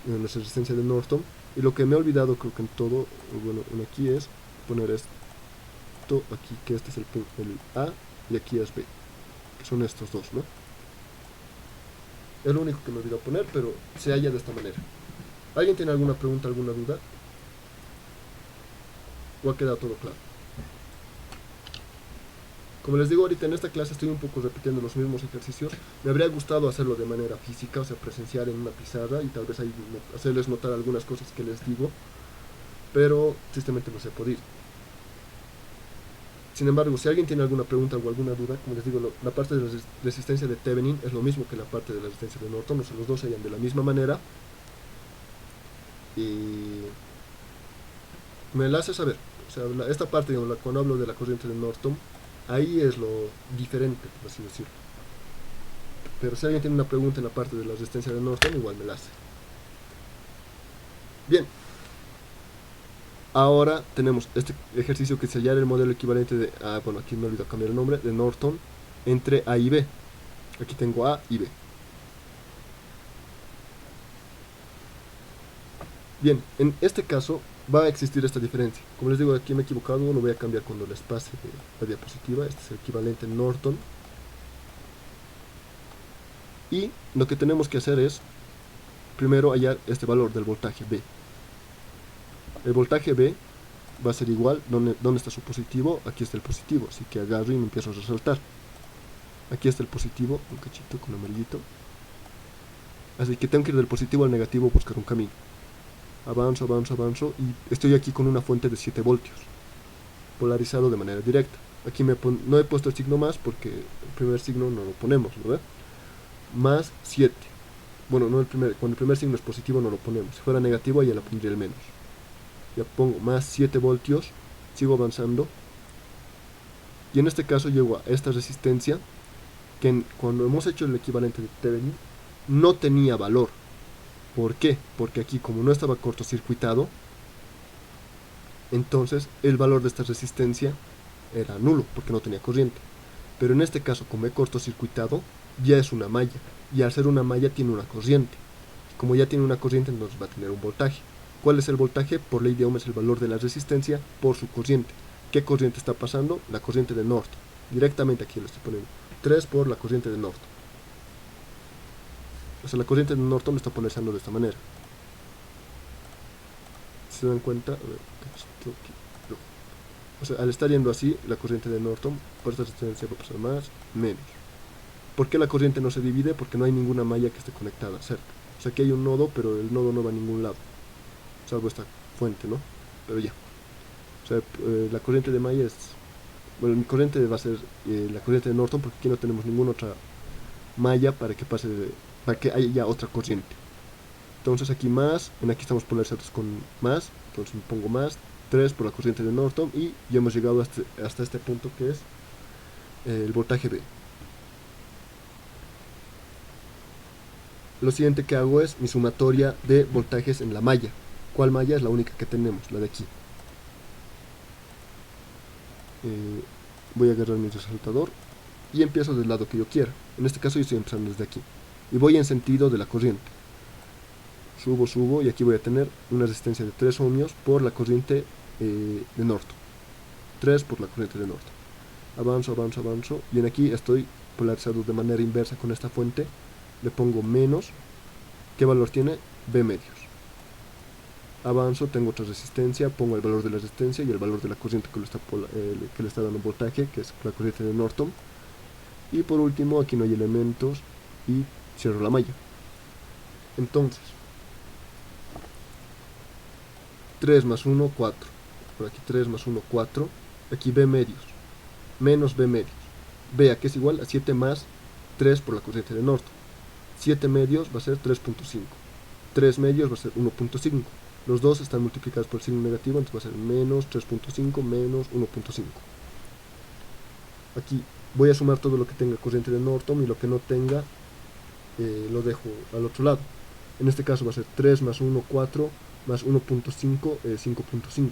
de Norton. Y lo que me he olvidado, creo que en todo, bueno, aquí es poner esto aquí, que este es el A y aquí es B, que son estos dos, ¿no? Es lo único que me olvidó poner, pero se halla de esta manera. ¿Alguien tiene alguna pregunta, alguna duda? ¿O ha quedado todo claro? Como les digo, ahorita en esta clase estoy un poco repitiendo los mismos ejercicios. Me habría gustado hacerlo de manera física, o sea, presenciar en una pizarra y tal vez ahí hacerles notar algunas cosas que les digo, pero tristemente no se ha podido. Sin embargo, si alguien tiene alguna pregunta o alguna duda, como les digo, la parte de la resistencia de Thevenin es lo mismo que la parte de la resistencia de Norton, o sea, los dos se hallan de la misma manera. Y me la hace saber. O sea, esta parte, digamos, cuando hablo de la corriente de Norton, ahí es lo diferente, por así decirlo. Pero si alguien tiene una pregunta en la parte de la resistencia de Norton, igual me la hace. Bien. Ahora tenemos este ejercicio que es hallar el modelo equivalente de... bueno, aquí me olvidé cambiar el nombre, de Norton entre A y B. Aquí tengo A y B. Bien, en este caso va a existir esta diferencia. Como les digo, aquí me he equivocado, lo voy a cambiar cuando les pase la diapositiva. Este es el equivalente Norton. Y lo que tenemos que hacer es, primero, hallar este valor del voltaje B. El voltaje B va a ser igual, ¿dónde está su positivo? Aquí está el positivo, así que agarro y me empiezo a resaltar. Aquí está el positivo, un cachito con amarillito. Así que tengo que ir del positivo al negativo a buscar un camino. Avanzo, avanzo, avanzo y estoy aquí con una fuente de 7 voltios, polarizado de manera directa. Aquí no he puesto el signo más porque el primer signo no lo ponemos, ¿verdad? Más 7. Bueno, no cuando el primer signo es positivo no lo ponemos. Si fuera negativo ya le pondría el menos. Ya pongo más 7 voltios, sigo avanzando. Y en este caso llego a esta resistencia que cuando hemos hecho el equivalente de Thevenin no tenía valor. ¿Por qué? Porque aquí como no estaba cortocircuitado, entonces el valor de esta resistencia era nulo porque no tenía corriente. Pero en este caso, como he cortocircuitado, ya es una malla. Y al ser una malla tiene una corriente. Como ya tiene una corriente, entonces va a tener un voltaje. ¿Cuál es el voltaje? Por ley de Ohm es el valor de la resistencia por su corriente. ¿Qué corriente está pasando? La corriente de Norton. Directamente aquí lo estoy poniendo. 3 por la corriente de Norton. O sea, la corriente de Norton lo está polarizando de esta manera. Si se dan cuenta, a ver, o sea, al estar yendo así, la corriente de Norton, por esta resistencia va a pasar más, menos. ¿Por qué la corriente no se divide? Porque no hay ninguna malla que esté conectada cerca. O sea, aquí hay un nodo, pero el nodo no va a ningún lado. Salvo esta fuente, ¿no? Pero ya. O sea, la corriente de malla es... Bueno, mi corriente va a ser la corriente de Norton, porque aquí no tenemos ninguna otra malla para que pase... para que haya ya otra corriente. Entonces aquí más, aquí estamos polarizados con más, entonces me pongo más, 3 por la corriente de Norton y ya hemos llegado hasta este punto que es el voltaje B. Lo siguiente que hago es mi sumatoria de voltajes en la malla. ¿Cuál malla? Es la única que tenemos, la de aquí. Voy a agarrar mi resaltador y empiezo del lado que yo quiera. En este caso yo estoy empezando desde aquí. Y voy en sentido de la corriente. Subo, subo y aquí voy a tener una resistencia de 3 ohmios por la corriente de Norton. 3 por la corriente de Norton. Avanzo, avanzo, avanzo. Y en aquí estoy polarizado de manera inversa con esta fuente. Le pongo menos. ¿Qué valor tiene? B medios. Avanzo, tengo otra resistencia, pongo el valor de la resistencia y el valor de la corriente que le está dando voltaje, que es la corriente de Norton. Y por último, aquí no hay elementos y cierro la malla. Entonces, 3 más 1, 4. Por aquí 3 más 1, 4. Aquí B medios, menos B medios. Vea que es igual a 7 más 3 por la corriente de Norton. 7 medios va a ser 3.5. 3 medios va a ser 1.5. Los dos están multiplicados por el signo negativo, entonces va a ser menos 3.5 menos 1.5. Aquí voy a sumar todo lo que tenga corriente de Norton y lo que no tenga lo dejo al otro lado. En este caso va a ser 3 más 1, 4, más 1.5, 5.5.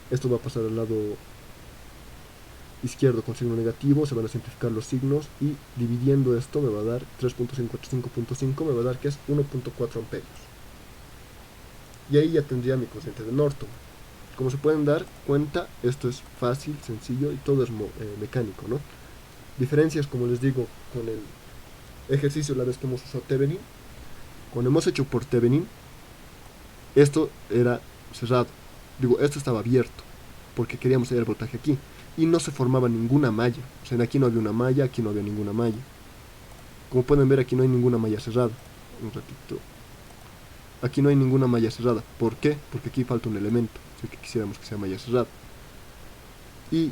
Esto va a pasar al lado izquierdo con signo negativo, se van a simplificar los signos y dividiendo esto me va a dar 3.5 entre 5.5, me va a dar que es 1.4 amperios. Y ahí ya tendría mi corriente de Norton. Como se pueden dar cuenta, esto es fácil, sencillo y todo es mecánico, ¿no? Diferencias, como les digo, con el ejercicio la vez que hemos usado Thevenin. Cuando hemos hecho por Thevenin, esto era cerrado. Digo, esto estaba abierto, porque queríamos hallar el voltaje aquí. Y no se formaba ninguna malla. O sea, aquí no había una malla, aquí no había ninguna malla. Como pueden ver, aquí no hay ninguna malla cerrada. Un ratito. Aquí no hay ninguna malla cerrada. ¿Por qué? Porque aquí falta un elemento. Así que quisiéramos que sea malla cerrada. Y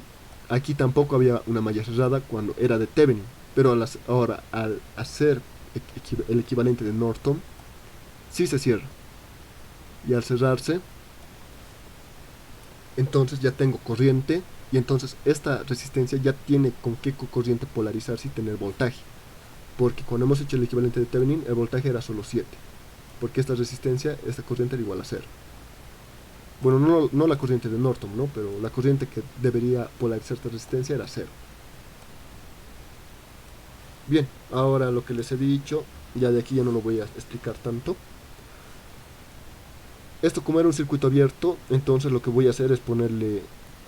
aquí tampoco había una malla cerrada cuando era de Thevenin, pero ahora al hacer el equivalente de Norton, sí se cierra. Y al cerrarse, entonces ya tengo corriente, y entonces esta resistencia ya tiene con qué corriente polarizarse y tener voltaje. Porque cuando hemos hecho el equivalente de Thevenin, el voltaje era solo 7. Porque esta resistencia, esta corriente era igual a 0. Bueno, no la corriente de Norton, ¿no? Pero la corriente que debería polarizar esta resistencia era 0. Bien, ahora lo que les he dicho, ya de aquí ya no lo voy a explicar tanto. Esto, como era un circuito abierto, entonces lo que voy a hacer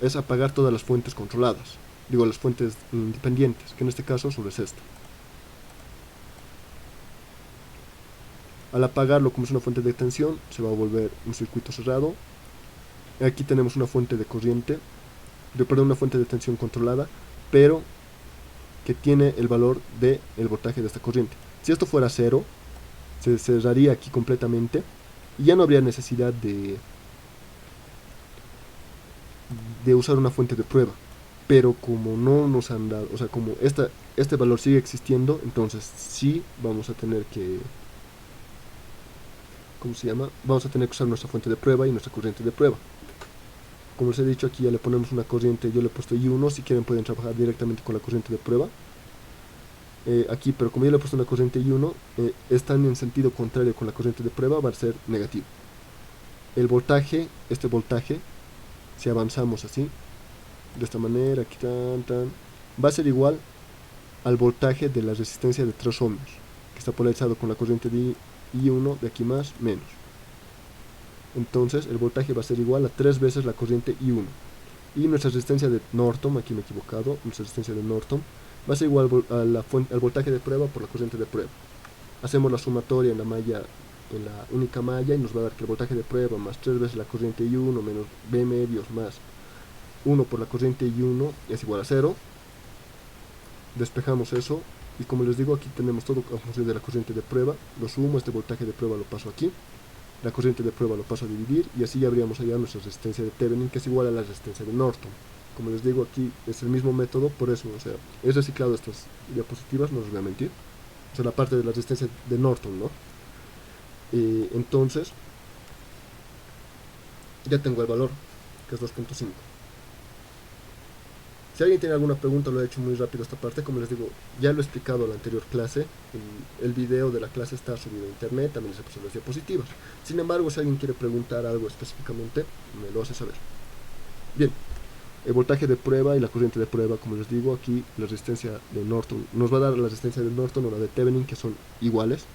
es apagar todas las fuentes controladas. Digo, las fuentes independientes, que en este caso solo es esta. Al apagarlo, como es una fuente de tensión, se va a volver un circuito cerrado. Aquí tenemos una fuente de corriente, una fuente de tensión controlada, pero que tiene el valor del voltaje de esta corriente. Si esto fuera 0, se cerraría aquí completamente y ya no habría necesidad de usar una fuente de prueba. Pero como no nos han dado, o sea, como este valor sigue existiendo, entonces sí vamos a tener que, ¿cómo se llama? Vamos a tener que usar nuestra fuente de prueba y nuestra corriente de prueba. Como les he dicho, aquí ya le ponemos una corriente, yo le he puesto I1, si quieren pueden trabajar directamente con la corriente de prueba. Aquí, pero como yo le he puesto una corriente I1, están en sentido contrario con la corriente de prueba, va a ser negativo. El voltaje, este voltaje, si avanzamos así, de esta manera, aquí va a ser igual al voltaje de la resistencia de 3 ohmios, que está polarizado con la corriente de I1, de aquí más, menos. Entonces el voltaje va a ser igual a 3 veces la corriente I1. Y nuestra resistencia de Norton, aquí me he equivocado, nuestra resistencia de Norton va a ser igual al voltaje de prueba por la corriente de prueba. Hacemos la sumatoria en la única malla y nos va a dar que el voltaje de prueba más 3 veces la corriente I1 menos B medios más 1 por la corriente I1 es igual a 0. Despejamos eso y como les digo, aquí tenemos todo a función de la corriente de prueba. Lo sumo, este voltaje de prueba lo paso aquí, la corriente de prueba lo paso a dividir y así ya habríamos hallado nuestra resistencia de Thevenin, que es igual a la resistencia de Norton. Como les digo, aquí es el mismo método, por eso, o sea, he reciclado estas diapositivas, no os voy a mentir. O sea, la parte de la resistencia de Norton, ¿no? Entonces, ya tengo el valor, que es 2.5. Si alguien tiene alguna pregunta, lo he hecho muy rápido esta parte, como les digo, ya lo he explicado en la anterior clase, el video de la clase está subido a internet, también les he puesto las diapositivas. Sin embargo, si alguien quiere preguntar algo específicamente, me lo hace saber. Bien, el voltaje de prueba y la corriente de prueba, como les digo, aquí la resistencia de Norton, nos va a dar la resistencia de Norton o la de Thevenin, que son iguales,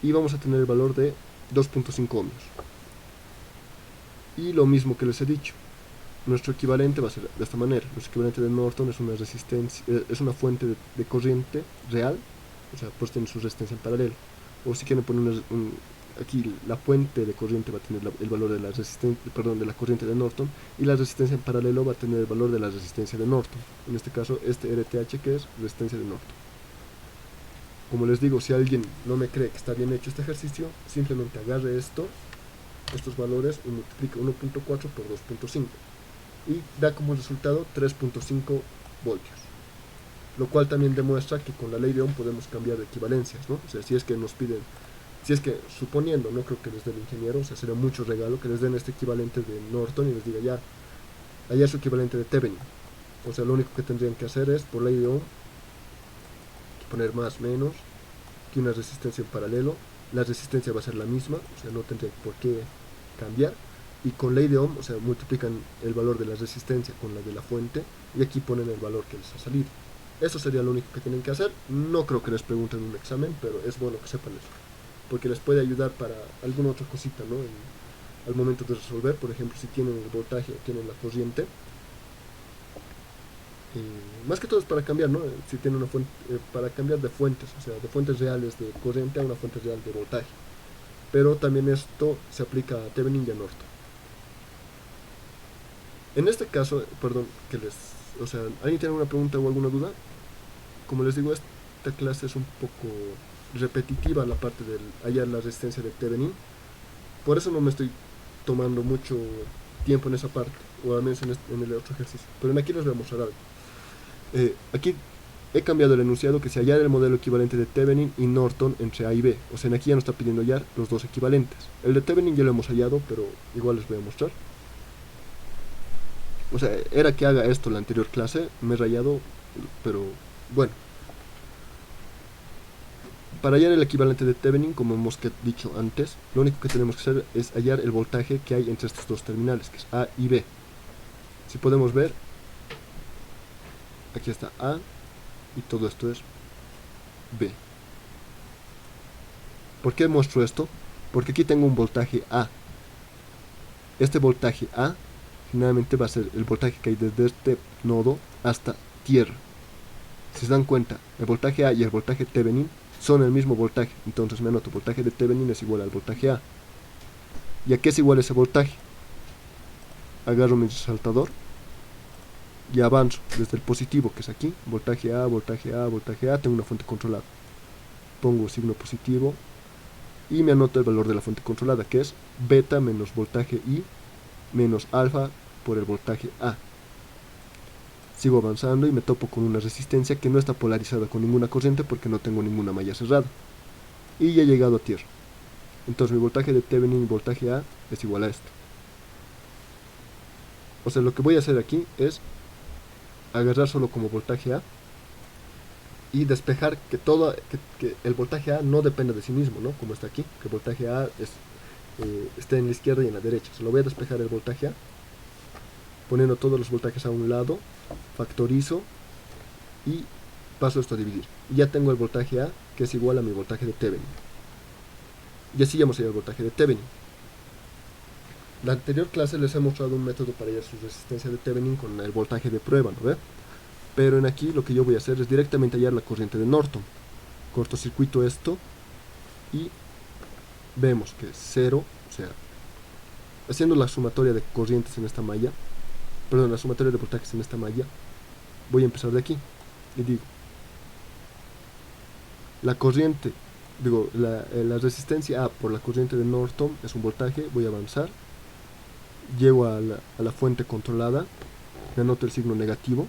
y vamos a tener el valor de 2.5 ohmios. Y lo mismo que les he dicho, nuestro equivalente va a ser de esta manera. Nuestro equivalente de Norton es una resistencia, es una fuente de corriente real, o sea, pues tiene su resistencia en paralelo. O si quieren poner aquí la fuente de corriente va a tener el valor de la resistencia, perdón, de la corriente de Norton, y la resistencia en paralelo va a tener el valor de la resistencia de Norton. En este caso, este RTH, que es resistencia de Norton. Como les digo, si alguien no me cree que está bien hecho este ejercicio, simplemente agarre estos valores y multiplique 1.4 por 2.5 y da como resultado 3.5 voltios, lo cual también demuestra que con la ley de Ohm podemos cambiar de equivalencias, ¿no? O sea, si es que nos piden, si es que, suponiendo, no creo que les den el ingeniero, o sea, sería mucho regalo que les den este equivalente de Norton y les diga ya, allá es su equivalente de Thevenin. O sea, lo único que tendrían que hacer es, por ley de Ohm, poner más, menos, que una resistencia en paralelo, la resistencia va a ser la misma, o sea, no tendría por qué cambiar, y con ley de Ohm, o sea, multiplican el valor de la resistencia con la de la fuente, y aquí ponen el valor que les ha salido. Eso sería lo único que tienen que hacer. No creo que les pregunten en un examen, pero es bueno que sepan eso, porque les puede ayudar para alguna otra cosita, ¿no? Al momento de resolver, por ejemplo, si tienen el voltaje o tienen la corriente, más que todo es para cambiar, ¿no? Si tienen una fuente, para cambiar de fuentes, o sea, de fuentes reales de corriente a una fuente real de voltaje. Pero también esto se aplica a Thevenin y a Norton. En este caso, perdón, o sea, ¿alguien tiene alguna pregunta o alguna duda? Como les digo, esta clase es un poco repetitiva, la parte del hallar la resistencia de Thevenin. Por eso no me estoy tomando mucho tiempo en esa parte, o al menos en el otro ejercicio. Pero en aquí les voy a mostrar algo. Aquí he cambiado el enunciado que se hallar el modelo equivalente de Thevenin y Norton entre A y B. O sea, en aquí ya nos está pidiendo hallar los dos equivalentes. El de Thevenin ya lo hemos hallado, pero igual les voy a mostrar. O sea, era que haga esto la anterior clase, me he rayado, pero bueno. Para hallar el equivalente de Thevenin, como hemos dicho antes, lo único que tenemos que hacer es hallar el voltaje que hay entre estos dos terminales, que es A y B. Si podemos ver, aquí está A y todo esto es B. ¿Por qué muestro esto? Porque aquí tengo un voltaje A. Este voltaje A generalmente va a ser el voltaje que hay desde este nodo hasta tierra. Si se dan cuenta, el voltaje A y el voltaje Thevenin son el mismo voltaje, entonces me anoto voltaje de Thevenin es igual al voltaje A. ¿Y a qué es igual ese voltaje? Agarro mi resaltador y avanzo desde el positivo, que es aquí, voltaje A, voltaje A, voltaje A, tengo una fuente controlada. Pongo signo positivo y me anoto el valor de la fuente controlada, que es beta menos voltaje I menos alfa por el voltaje A. Sigo avanzando y me topo con una resistencia que no está polarizada con ninguna corriente porque no tengo ninguna malla cerrada. Y ya he llegado a tierra. Entonces mi voltaje de Thevenin y voltaje A es igual a esto. O sea, lo que voy a hacer aquí es agarrar solo como voltaje A y despejar que el voltaje A no depende de sí mismo, ¿no? Como está aquí, que el voltaje A está en la izquierda y en la derecha. Se lo voy a despejar el voltaje A, poniendo todos los voltajes a un lado, factorizo y paso esto a dividir. Y ya tengo el voltaje A, que es igual a mi voltaje de Thevenin. Y así ya hemos hallado el voltaje de Thevenin. La anterior clase les he mostrado un método para hallar su resistencia de Thevenin con el voltaje de prueba, ¿no ve? Pero en aquí lo que yo voy a hacer es directamente hallar la corriente de Norton. Cortocircuito esto y vemos que es 0, o sea, haciendo la sumatoria de corrientes en esta malla, perdón, la sumatoria de voltajes en esta malla, voy a empezar de aquí y digo, la corriente, la resistencia A por la corriente de Norton es un voltaje, voy a avanzar, llego a la fuente controlada, me anoto el signo negativo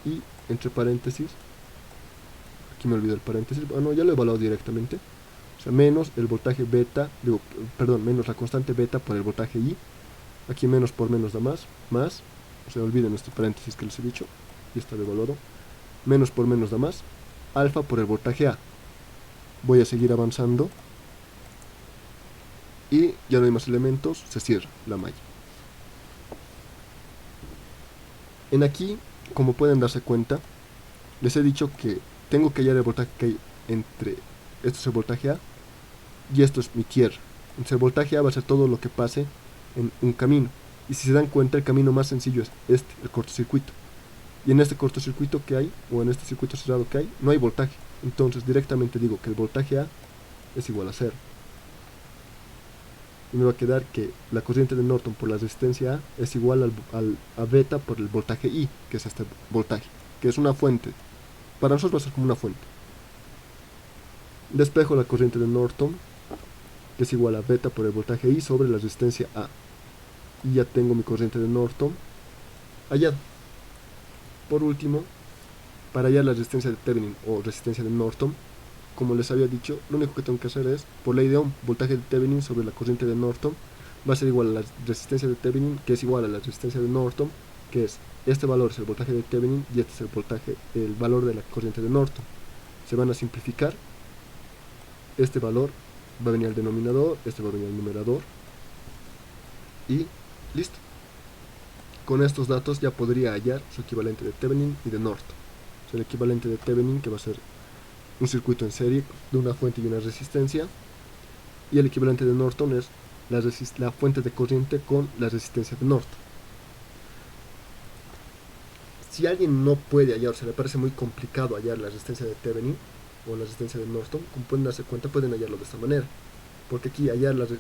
y entre paréntesis, aquí me olvidé el paréntesis, bueno, ya lo he evaluado directamente, o sea, menos el voltaje beta, menos la constante beta por el voltaje I, aquí menos por menos da más, o sea, olviden este paréntesis que les he dicho, y está evaluado, menos por menos da más, alfa por el voltaje A. Voy a seguir avanzando y ya no hay más elementos, se cierra la malla. En aquí, como pueden darse cuenta, les he dicho que tengo que hallar el voltaje que hay entre, esto es el voltaje A y esto es mi tierra. Entonces el voltaje A va a ser todo lo que pase en un camino. Y si se dan cuenta, el camino más sencillo es este, el cortocircuito. Y en este cortocircuito que hay, o en este circuito cerrado que hay, no hay voltaje. Entonces directamente digo que el voltaje A es igual a 0. Y me va a quedar que la corriente de Norton por la resistencia A es igual a beta por el voltaje I, que es este voltaje, que es una fuente. Para nosotros va a ser como una fuente. Despejo la corriente de Norton, que es igual a beta por el voltaje I sobre la resistencia A. Y ya tengo mi corriente de Norton hallada. Por último, para hallar la resistencia de Thevenin o resistencia de Norton, como les había dicho, lo único que tengo que hacer es, por ley de Ohm, voltaje de Thevenin sobre la corriente de Norton va a ser igual a la resistencia de Thevenin, que es igual a la resistencia de Norton, que es, este valor es el voltaje de Thevenin y este es el valor de la corriente de Norton. Se van a simplificar, este valor va a venir al denominador, este va a venir al numerador, y listo. Con estos datos ya podría hallar su equivalente de Thevenin y de Norton. O sea, el equivalente de Thevenin, que va a ser un circuito en serie de una fuente y una resistencia, y el equivalente de Norton es la fuente de corriente con la resistencia de Norton. Si alguien no puede hallar, o se le parece muy complicado hallar la resistencia de Thevenin o la resistencia de Norton, como pueden darse cuenta, pueden hallarlo de esta manera, porque aquí hallar el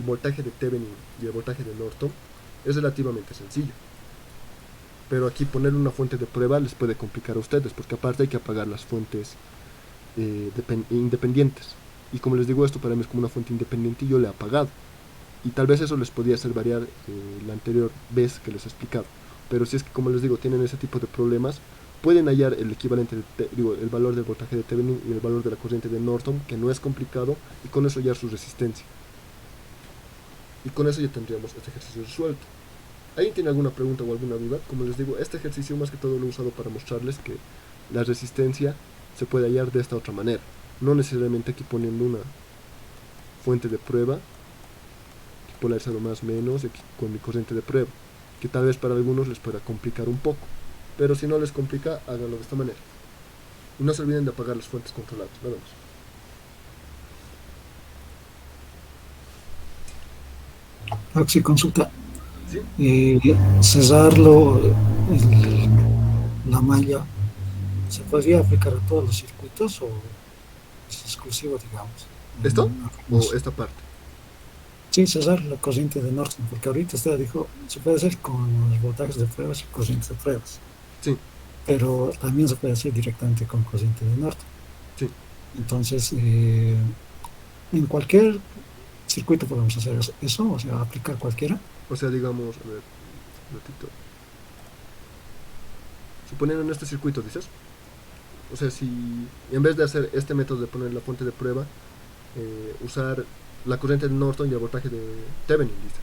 voltaje de Thevenin y el voltaje de Norton es relativamente sencillo. Pero aquí poner una fuente de prueba les puede complicar a ustedes, porque aparte hay que apagar las fuentes independientes. Y como les digo, esto para mí es como una fuente independiente y yo la he apagado. Y tal vez eso les podría hacer variar la anterior vez que les he explicado. Pero si es que, como les digo, tienen ese tipo de problemas, pueden hallar el equivalente, el valor del voltaje de Thevenin y el valor de la corriente de Norton, que no es complicado, y con eso hallar su resistencia. Y con eso ya tendríamos este ejercicio resuelto. ¿Alguien tiene alguna pregunta o alguna duda? Como les digo, este ejercicio más que todo lo he usado para mostrarles que la resistencia se puede hallar de esta otra manera. No necesariamente aquí poniendo una fuente de prueba, aquí polarizado más menos, aquí con mi corriente de prueba, que tal vez para algunos les pueda complicar un poco. Pero si no les complica, háganlo de esta manera. Y no se olviden de apagar las fuentes controladas, nada más. Axi, consulta. ¿Sí? Cesarlo, la malla, ¿se podría aplicar a todos los circuitos o es exclusivo, digamos, ¿Esto? en ¿O algunos? esta parte? Sí, cesar la corriente de Norton, porque ahorita usted dijo, se puede hacer con los voltajes de pruebas y corrientes de pruebas, Sí, pero también se puede hacer directamente con corriente de Norton. sí. Entonces, en cualquier circuito podemos hacer eso, o sea, aplicar cualquiera. O sea, digamos, a ver, un ratito. Suponiendo en este circuito, dices. O sea, si en vez de hacer este método de poner la fuente de prueba, usar la corriente de Norton y el voltaje de Thevenin, dices.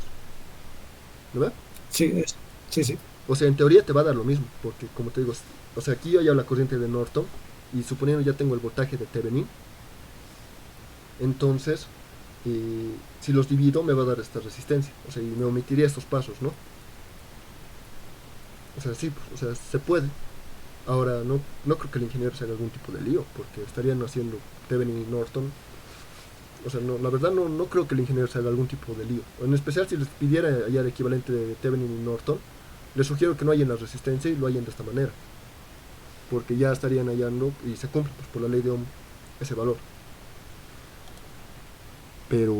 ¿No ve? Sí, sí, sí. O sea, en teoría te va a dar lo mismo, porque como te digo, o sea, aquí yo ya la corriente de Norton y suponiendo ya tengo el voltaje de Thevenin, entonces si los divido me va a dar esta resistencia, o sea, y me omitiría estos pasos, ¿no? O sea, sí, pues, o sea, se puede. Ahora, no creo que el ingeniero se haga algún tipo de lío, porque estarían haciendo Thevenin y Norton. O sea, no, la verdad no creo que el ingeniero se haga algún tipo de lío. En especial si les pidiera hallar el equivalente de Thevenin y Norton, les sugiero que no hallen la resistencia y lo hallen de esta manera. Porque ya estarían hallando y se cumple pues, por la ley de Ohm ese valor. Pero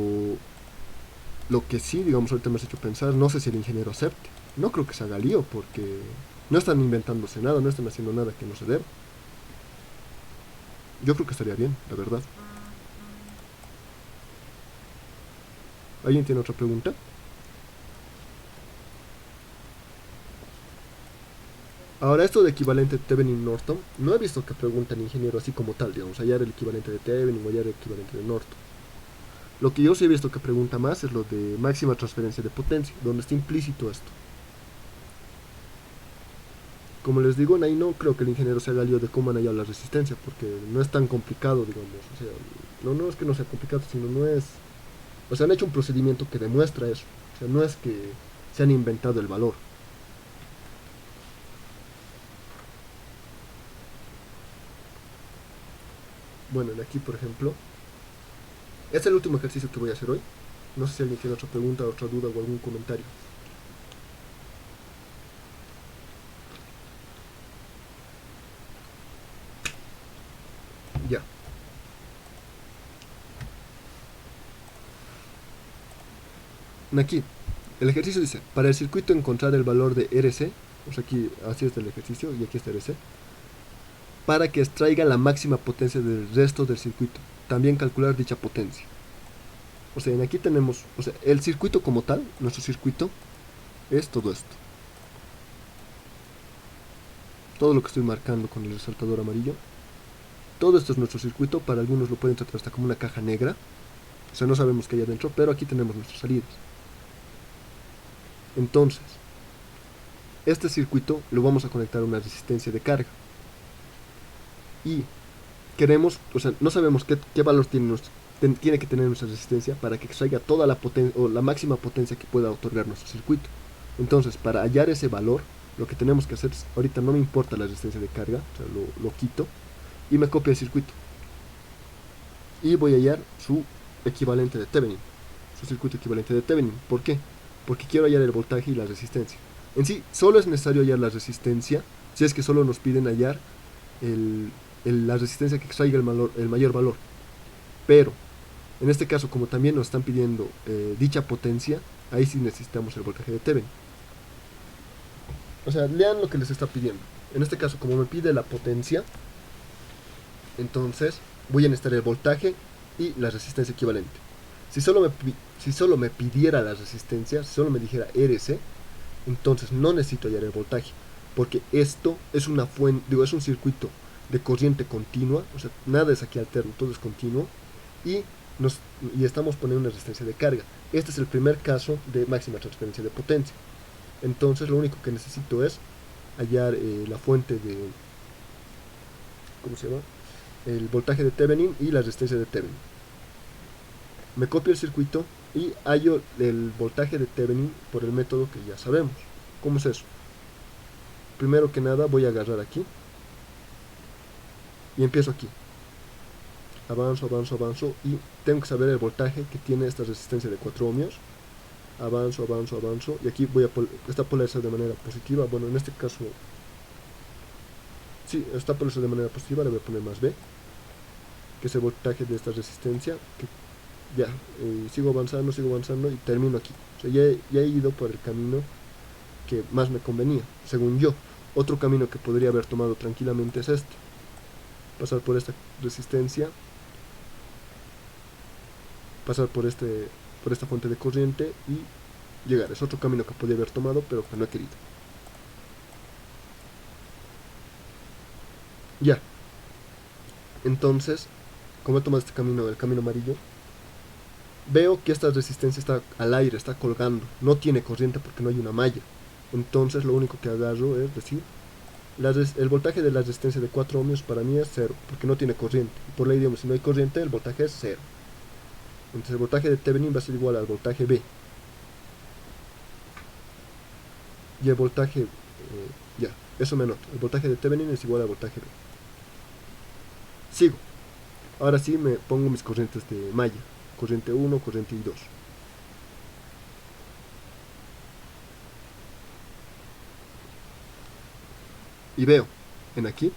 lo que sí, digamos, ahorita me has hecho pensar, no sé si el ingeniero acepte. No creo que se haga lío porque no están inventándose nada, no están haciendo nada que no se deba. Yo creo que estaría bien, la verdad. ¿Alguien tiene otra pregunta? Ahora, esto de equivalente Thevenin-Norton, no he visto que pregunten ingeniero así como tal, digamos, hallar el equivalente de Thevenin o hallar el equivalente de Norton. Lo que yo sí he visto que pregunta más es lo de máxima transferencia de potencia, donde está implícito esto. Como les digo, ahí no creo que el ingeniero se haga lío de cómo han hallado la resistencia, porque no es tan complicado, digamos. O sea, no es que no sea complicado, sino no es... O sea, han hecho un procedimiento que demuestra eso. O sea, no es que se han inventado el valor. Bueno, aquí, por ejemplo, este es el último ejercicio que voy a hacer hoy. No sé si alguien tiene otra pregunta, otra duda o algún comentario. Ya. Aquí, el ejercicio dice, para el circuito encontrar el valor de RC, o sea aquí así está el ejercicio y aquí está RC, para que extraiga la máxima potencia del resto del circuito. También calcular dicha potencia. O sea, en aquí tenemos, o sea, el circuito como tal, nuestro circuito, es todo esto. Todo lo que estoy marcando con el resaltador amarillo. Todo esto es nuestro circuito, para algunos lo pueden tratar hasta como una caja negra. O sea, no sabemos qué hay adentro, pero aquí tenemos nuestras salidas. Entonces, este circuito lo vamos a conectar a una resistencia de carga. Y queremos, o sea, no sabemos qué valor tiene que tener nuestra resistencia para que extraiga toda la potencia o la máxima potencia que pueda otorgar nuestro circuito. Entonces, para hallar ese valor, lo que tenemos que hacer es, ahorita no me importa la resistencia de carga, o sea, lo quito y me copio el circuito. Y voy a hallar su equivalente de Thevenin, su circuito equivalente de Thevenin. ¿Por qué? Porque quiero hallar el voltaje y la resistencia. En sí, solo es necesario hallar la resistencia si es que solo nos piden hallar la resistencia que extraiga el mayor valor. Pero, en este caso, como también nos están pidiendo dicha potencia, ahí sí necesitamos el voltaje de Thevenin. O sea, lean lo que les está pidiendo. En este caso, como me pide la potencia, entonces voy a necesitar el voltaje y la resistencia equivalente. Si solo me pidiera la resistencia, si solo me dijera RC, entonces no necesito hallar el voltaje, porque esto es una fuente, digo, es un circuito de corriente continua, o sea, nada es aquí alterno, todo es continuo, y, nos, y estamos poniendo una resistencia de carga. Este es el primer caso de máxima transferencia de potencia. Entonces lo único que necesito es hallar la fuente de, ¿cómo se llama? El voltaje de Thevenin y la resistencia de Thevenin. Me copio el circuito y hallo el voltaje de Thevenin por el método que ya sabemos. ¿Cómo es eso? Primero que nada voy a agarrar aquí y empiezo aquí. Avanzo, avanzo, avanzo y tengo que saber el voltaje que tiene esta resistencia de 4 ohmios. Avanzo, avanzo, avanzo y aquí está polarizado de manera positiva. Bueno, en este caso sí, está polarizado de manera positiva, le voy a poner más B, que es el voltaje de esta resistencia, que ya, sigo avanzando y termino aquí. O sea, ya he ido por el camino que más me convenía, según yo. Otro camino que podría haber tomado tranquilamente es este. Pasar por esta resistencia, pasar por esta fuente de corriente y llegar. Es otro camino que podría haber tomado, pero que no he querido. Ya. Entonces, como he tomado este camino, el camino amarillo, veo que esta resistencia está al aire, está colgando, no tiene corriente porque no hay una malla. Entonces lo único que agarro es decir, el voltaje de la resistencia de 4 ohmios para mí es 0, porque no tiene corriente. Y por ley de Ohm, si no hay corriente, el voltaje es 0. Entonces el voltaje de Thevenin va a ser igual al voltaje B. Y el voltaje, ya, eso me anoto. El voltaje de Thevenin es igual al voltaje B. Sigo. Ahora sí me pongo mis corrientes de malla. Corriente 1, corriente y 2. Y veo en aquí,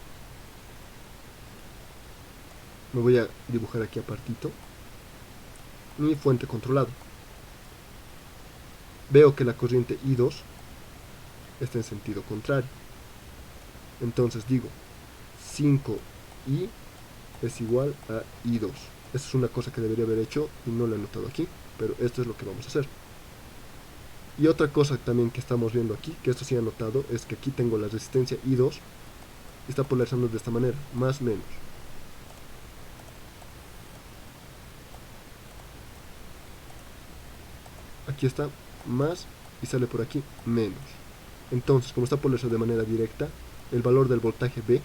me voy a dibujar aquí apartito, mi fuente controlada. Veo que la corriente I2 está en sentido contrario. Entonces digo, 5I es igual a I2. Esta es una cosa que debería haber hecho y no lo he anotado aquí, pero esto es lo que vamos a hacer. Y otra cosa también que estamos viendo aquí, que esto sí he anotado, es que aquí tengo la resistencia I2, está polarizando de esta manera, más menos. Aquí está más y sale por aquí menos. Entonces, como está polarizado de manera directa, el valor del voltaje B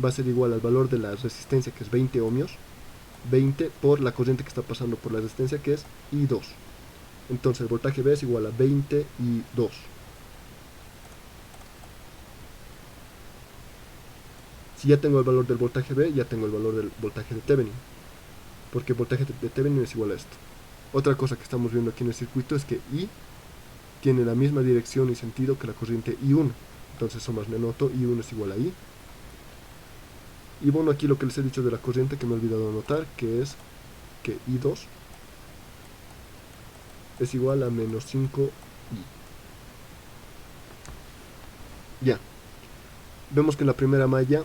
va a ser igual al valor de la resistencia, que es 20 ohmios, 20 por la corriente que está pasando por la resistencia, que es I2. Entonces el voltaje B es igual a 20 y 2. Si ya tengo el valor del voltaje B, ya tengo el valor del voltaje de Thevenin, porque el voltaje de Thevenin es igual a esto. Otra cosa que estamos viendo aquí en el circuito es que I tiene la misma dirección y sentido que la corriente I1. Entonces eso más me anoto, I1 es igual a I. Y bueno, aquí lo que les he dicho de la corriente que me he olvidado anotar, que es que I2 es igual a menos 5I. Ya. Vemos que la primera malla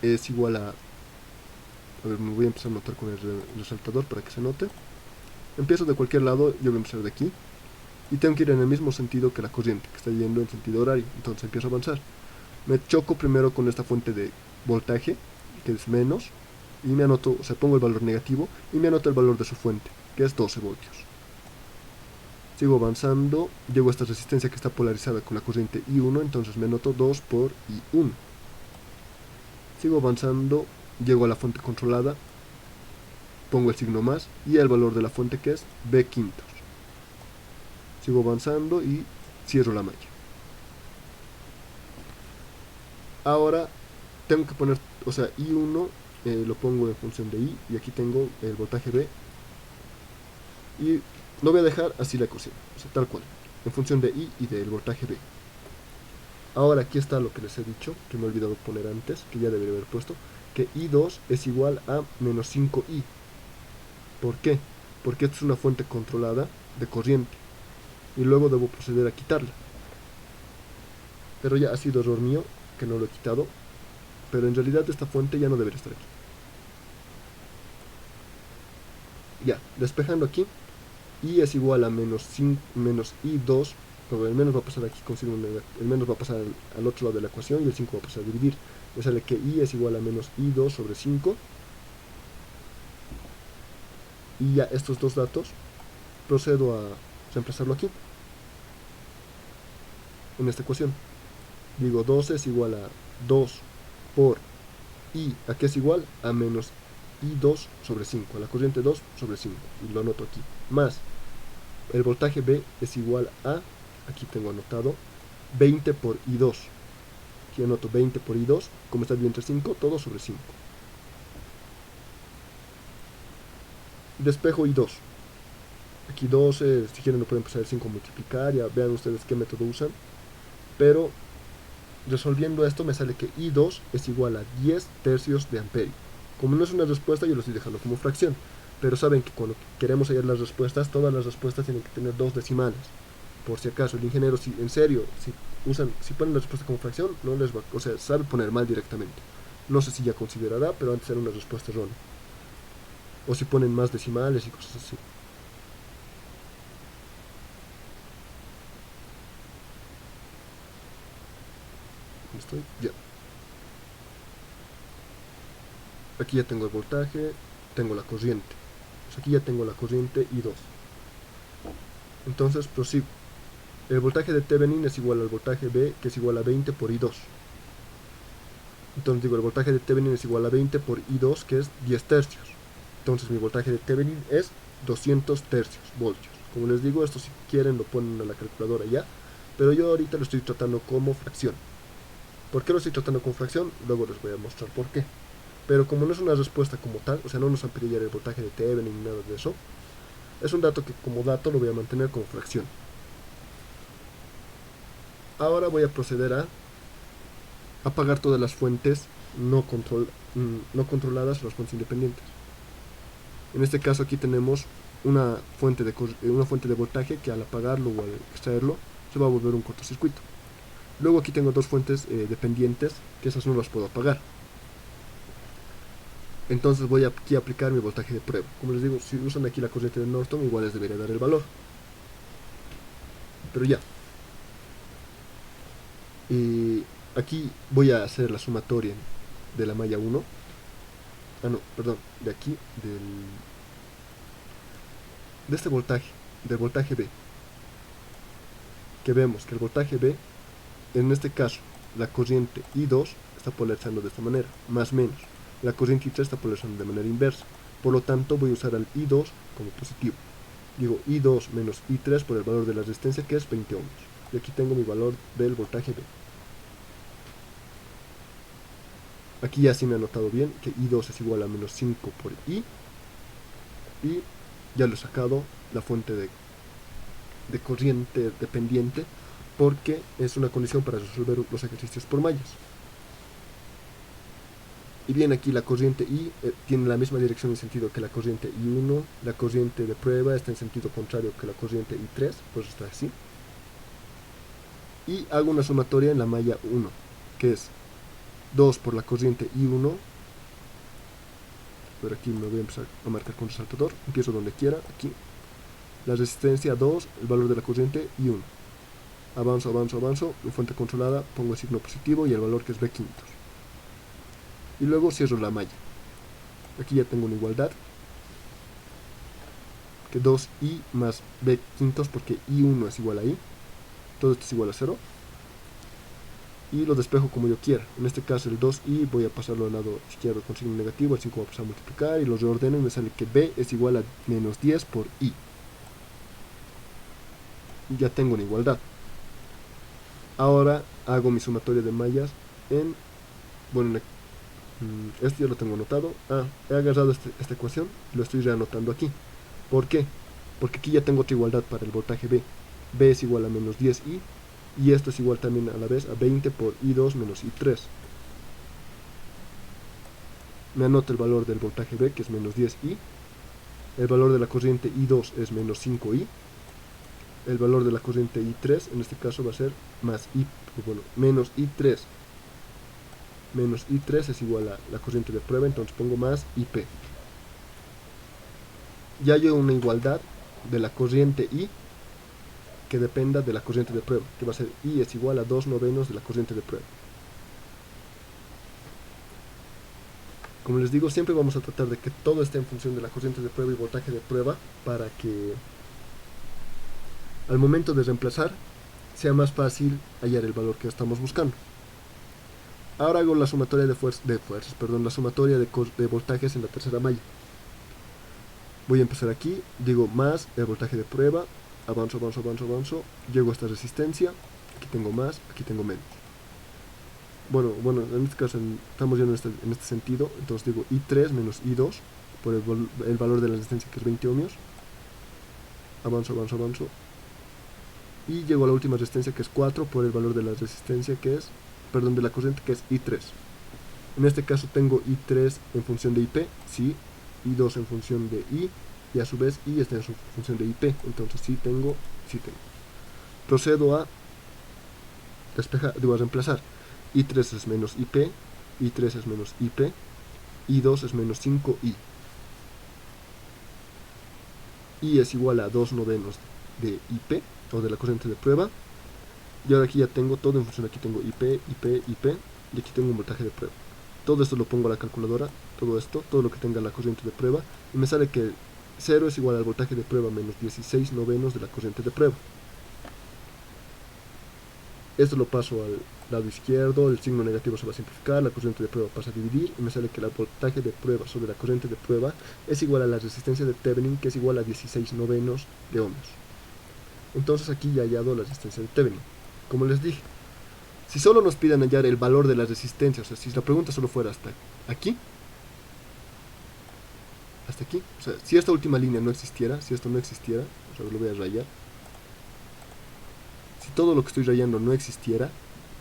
es igual a... A ver, me voy a empezar a notar con el resaltador para que se note. Empiezo de cualquier lado, yo voy a empezar de aquí. Y tengo que ir en el mismo sentido que la corriente, que está yendo en sentido horario. Entonces empiezo a avanzar. Me choco primero con esta fuente de voltaje, que es menos. Y me anoto, o sea, pongo el valor negativo y me anoto el valor de su fuente, que es 12 voltios. Sigo avanzando, llego a esta resistencia que está polarizada con la corriente I1, entonces me anoto 2 por I1. Sigo avanzando, llego a la fuente controlada, pongo el signo más y el valor de la fuente, que es B quintos. Sigo avanzando y cierro la malla. Ahora tengo que poner, o sea, I1 lo pongo en función de I y aquí tengo el voltaje B y lo voy a dejar así la ecuación, o sea, tal cual, en función de I y del voltaje B. Ahora aquí está lo que les he dicho, que me he olvidado poner antes, que ya debería haber puesto, que I2 es igual a menos 5I. ¿Por qué? Porque esto es una fuente controlada de corriente y luego debo proceder a quitarla. Pero ya ha sido error mío que no lo he quitado, pero en realidad esta fuente ya no debería estar aquí. Ya, despejando aquí, I es igual a menos I2, pero el menos va a pasar aquí con signo negativo, el menos va a pasar al otro lado de la ecuación y el 5 va a pasar a dividir. Me sale que I es igual a menos I2 sobre 5, y ya estos dos datos procedo a reemplazarlo aquí, en esta ecuación. Digo, 12 es igual a 2 por I, ¿a qué es igual? A menos I2 sobre 5, a la corriente 2 sobre 5, y lo anoto aquí, más el voltaje B es igual a, aquí tengo anotado, 20 por I2, aquí anoto 20 por I2, como está dividido entre 5, todo sobre 5. Despejo I2, aquí 12, si quieren lo pueden pasar el 5 a multiplicar, ya vean ustedes qué método usan, pero resolviendo esto me sale que I2 es igual a 10 tercios de amperio. Como no es una respuesta, yo lo estoy dejando como fracción, pero saben que cuando queremos hallar las respuestas, todas las respuestas tienen que tener dos decimales. Por si acaso, el ingeniero, si en serio, si ponen la respuesta como fracción, no les va, o sea, sabe poner mal directamente. No sé si ya considerará, pero antes era una respuesta errónea. O si ponen más decimales y cosas así. ¿Estoy? Ya. Aquí ya tengo el voltaje, tengo la corriente. Pues aquí ya tengo la corriente I2. Entonces prosigo. El voltaje de Thevenin es igual al voltaje B, que es igual a 20 por I2. Entonces digo, el voltaje de Thevenin es igual a 20 por I2, que es 10 tercios. Entonces mi voltaje de Thevenin es 200 tercios, voltios. Como les digo, esto si quieren lo ponen a la calculadora ya, pero yo ahorita lo estoy tratando como fracción. ¿Por qué lo estoy tratando como fracción? Luego les voy a mostrar por qué. Pero como no es una respuesta como tal, o sea, no nos han pedido ya el voltaje de Thevenin ni nada de eso, es un dato que como dato lo voy a mantener como fracción. Ahora voy a proceder a apagar todas las fuentes no controladas, las fuentes independientes. En este caso aquí tenemos una fuente de voltaje que al apagarlo o al extraerlo se va a volver un cortocircuito. Luego aquí tengo dos fuentes dependientes, que esas no las puedo apagar. Entonces voy aquí a aplicar mi voltaje de prueba. Como les digo, si usan aquí la corriente de Norton, igual les debería dar el valor. Pero ya. Y aquí voy a hacer la sumatoria de la malla 1. Ah, no, perdón, de aquí, de este voltaje, del voltaje B. Que vemos que el voltaje B, en este caso, la corriente I2 está polarizando de esta manera, más menos. La corriente I3 está polarizando de manera inversa. Por lo tanto, voy a usar al I2 como positivo. Digo I2 menos I3 por el valor de la resistencia, que es 20 ohms. Y aquí tengo mi valor del voltaje B. Aquí ya sí me he anotado bien que I2 es igual a menos 5 por I. Y ya lo he sacado la fuente de corriente dependiente, porque es una condición para resolver los ejercicios por mallas. Y bien, aquí la corriente I tiene la misma dirección y sentido que la corriente I1, la corriente de prueba está en sentido contrario que la corriente I3, pues está así. Y hago una sumatoria en la malla 1, que es 2 por la corriente I1, pero aquí me voy a empezar a marcar con resaltador, empiezo donde quiera, aquí, la resistencia 2, el valor de la corriente I1. Avanzo, avanzo, avanzo, mi fuente controlada, pongo el signo positivo y el valor que es B quintos. Y luego cierro la malla. Aquí ya tengo una igualdad, que 2i más B quintos, porque I1 es igual a I, todo esto es igual a 0, y lo despejo como yo quiera. En este caso el 2i voy a pasarlo al lado izquierdo con signo negativo, el 5 va a pasar a multiplicar, y lo reordeno y me sale que B es igual a menos 10 por I. Y ya tengo una igualdad. Ahora hago mi sumatoria de mallas en, bueno, este ya lo tengo anotado. He agarrado esta ecuación y lo estoy reanotando aquí. ¿Por qué? Porque aquí ya tengo otra igualdad para el voltaje B. B es igual a menos 10i, y esto es igual también a la vez a 20 por I2 menos I3. Me anoto el valor del voltaje B, que es menos 10i. El valor de la corriente I2 es menos 5i. El valor de la corriente I3 en este caso va a ser más I, bueno, menos I3. Menos I3 es igual a la corriente de prueba, entonces pongo más IP. ya hay una igualdad de la corriente I que dependa de la corriente de prueba, que va a ser I es igual a 2/9 de la corriente de prueba. Como les digo, siempre vamos a tratar de que todo esté en función de la corriente de prueba y voltaje de prueba para que al momento de reemplazar sea más fácil hallar el valor que estamos buscando. Ahora hago la sumatoria de fuerzas, la sumatoria de voltajes en la tercera malla. Voy a empezar aquí, digo más el voltaje de prueba, avanzo, llego a esta resistencia, aquí tengo más, aquí tengo menos. Bueno, en este caso estamos yendo en este sentido, entonces digo I3 menos I2 por el valor de la resistencia, que es 20 ohmios. Avanzo, y llego a la última resistencia, que es 4 por el valor de la resistencia, de la corriente, que es I3. En este caso tengo I3 en función de IP, sí, I2 en función de I, y a su vez I está en función de IP, entonces sí tengo. Procedo a reemplazar. I3 es menos IP, I3 es menos IP, I2 es menos 5I. I es igual a 2/9 de IP, o de la corriente de prueba. Y ahora aquí ya tengo todo en función, aquí tengo IP, y aquí tengo un voltaje de prueba. Todo esto lo pongo a la calculadora, todo lo que tenga la corriente de prueba, y me sale que 0 es igual al voltaje de prueba menos 16/9 de la corriente de prueba. Esto lo paso al lado izquierdo, el signo negativo se va a simplificar, la corriente de prueba pasa a dividir, y me sale que el voltaje de prueba sobre la corriente de prueba es igual a la resistencia de Thevenin, que es igual a 16/9 de ohmios. Entonces aquí ya he hallado la resistencia de Thevenin. Como les dije, si solo nos piden hallar el valor de la resistencia, o sea, si la pregunta solo fuera hasta aquí, o sea, si esta última línea no existiera, si esto no existiera, o sea, lo voy a rayar, si todo lo que estoy rayando no existiera,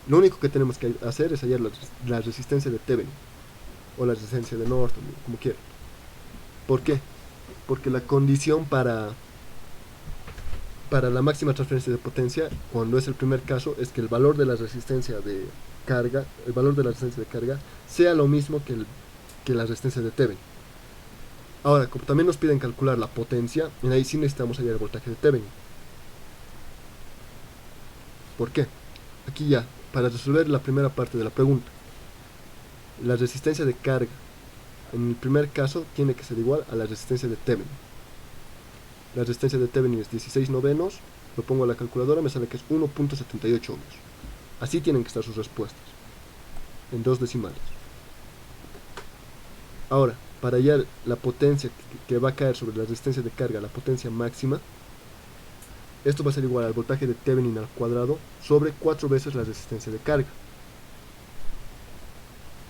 lo único que tenemos que hacer es hallar la resistencia de Thevenin, o la resistencia de Norton, como quieran. ¿Por qué? Porque la condición para la máxima transferencia de potencia, cuando es el primer caso, es que el valor de la resistencia de carga, sea lo mismo que la resistencia de Thevenin. Ahora, como también nos piden calcular la potencia, en ahí sí necesitamos hallar el voltaje de Thevenin. ¿Por qué? Aquí ya, para resolver la primera parte de la pregunta, la resistencia de carga en el primer caso tiene que ser igual a la resistencia de Thevenin. La resistencia de Thevenin es 16/9, lo pongo a la calculadora, me sale que es 1.78 ohmios. Así tienen que estar sus respuestas, en 2 decimales. Ahora, para hallar la potencia que va a caer sobre la resistencia de carga, la potencia máxima, esto va a ser igual al voltaje de Thevenin al cuadrado sobre 4 veces la resistencia de carga.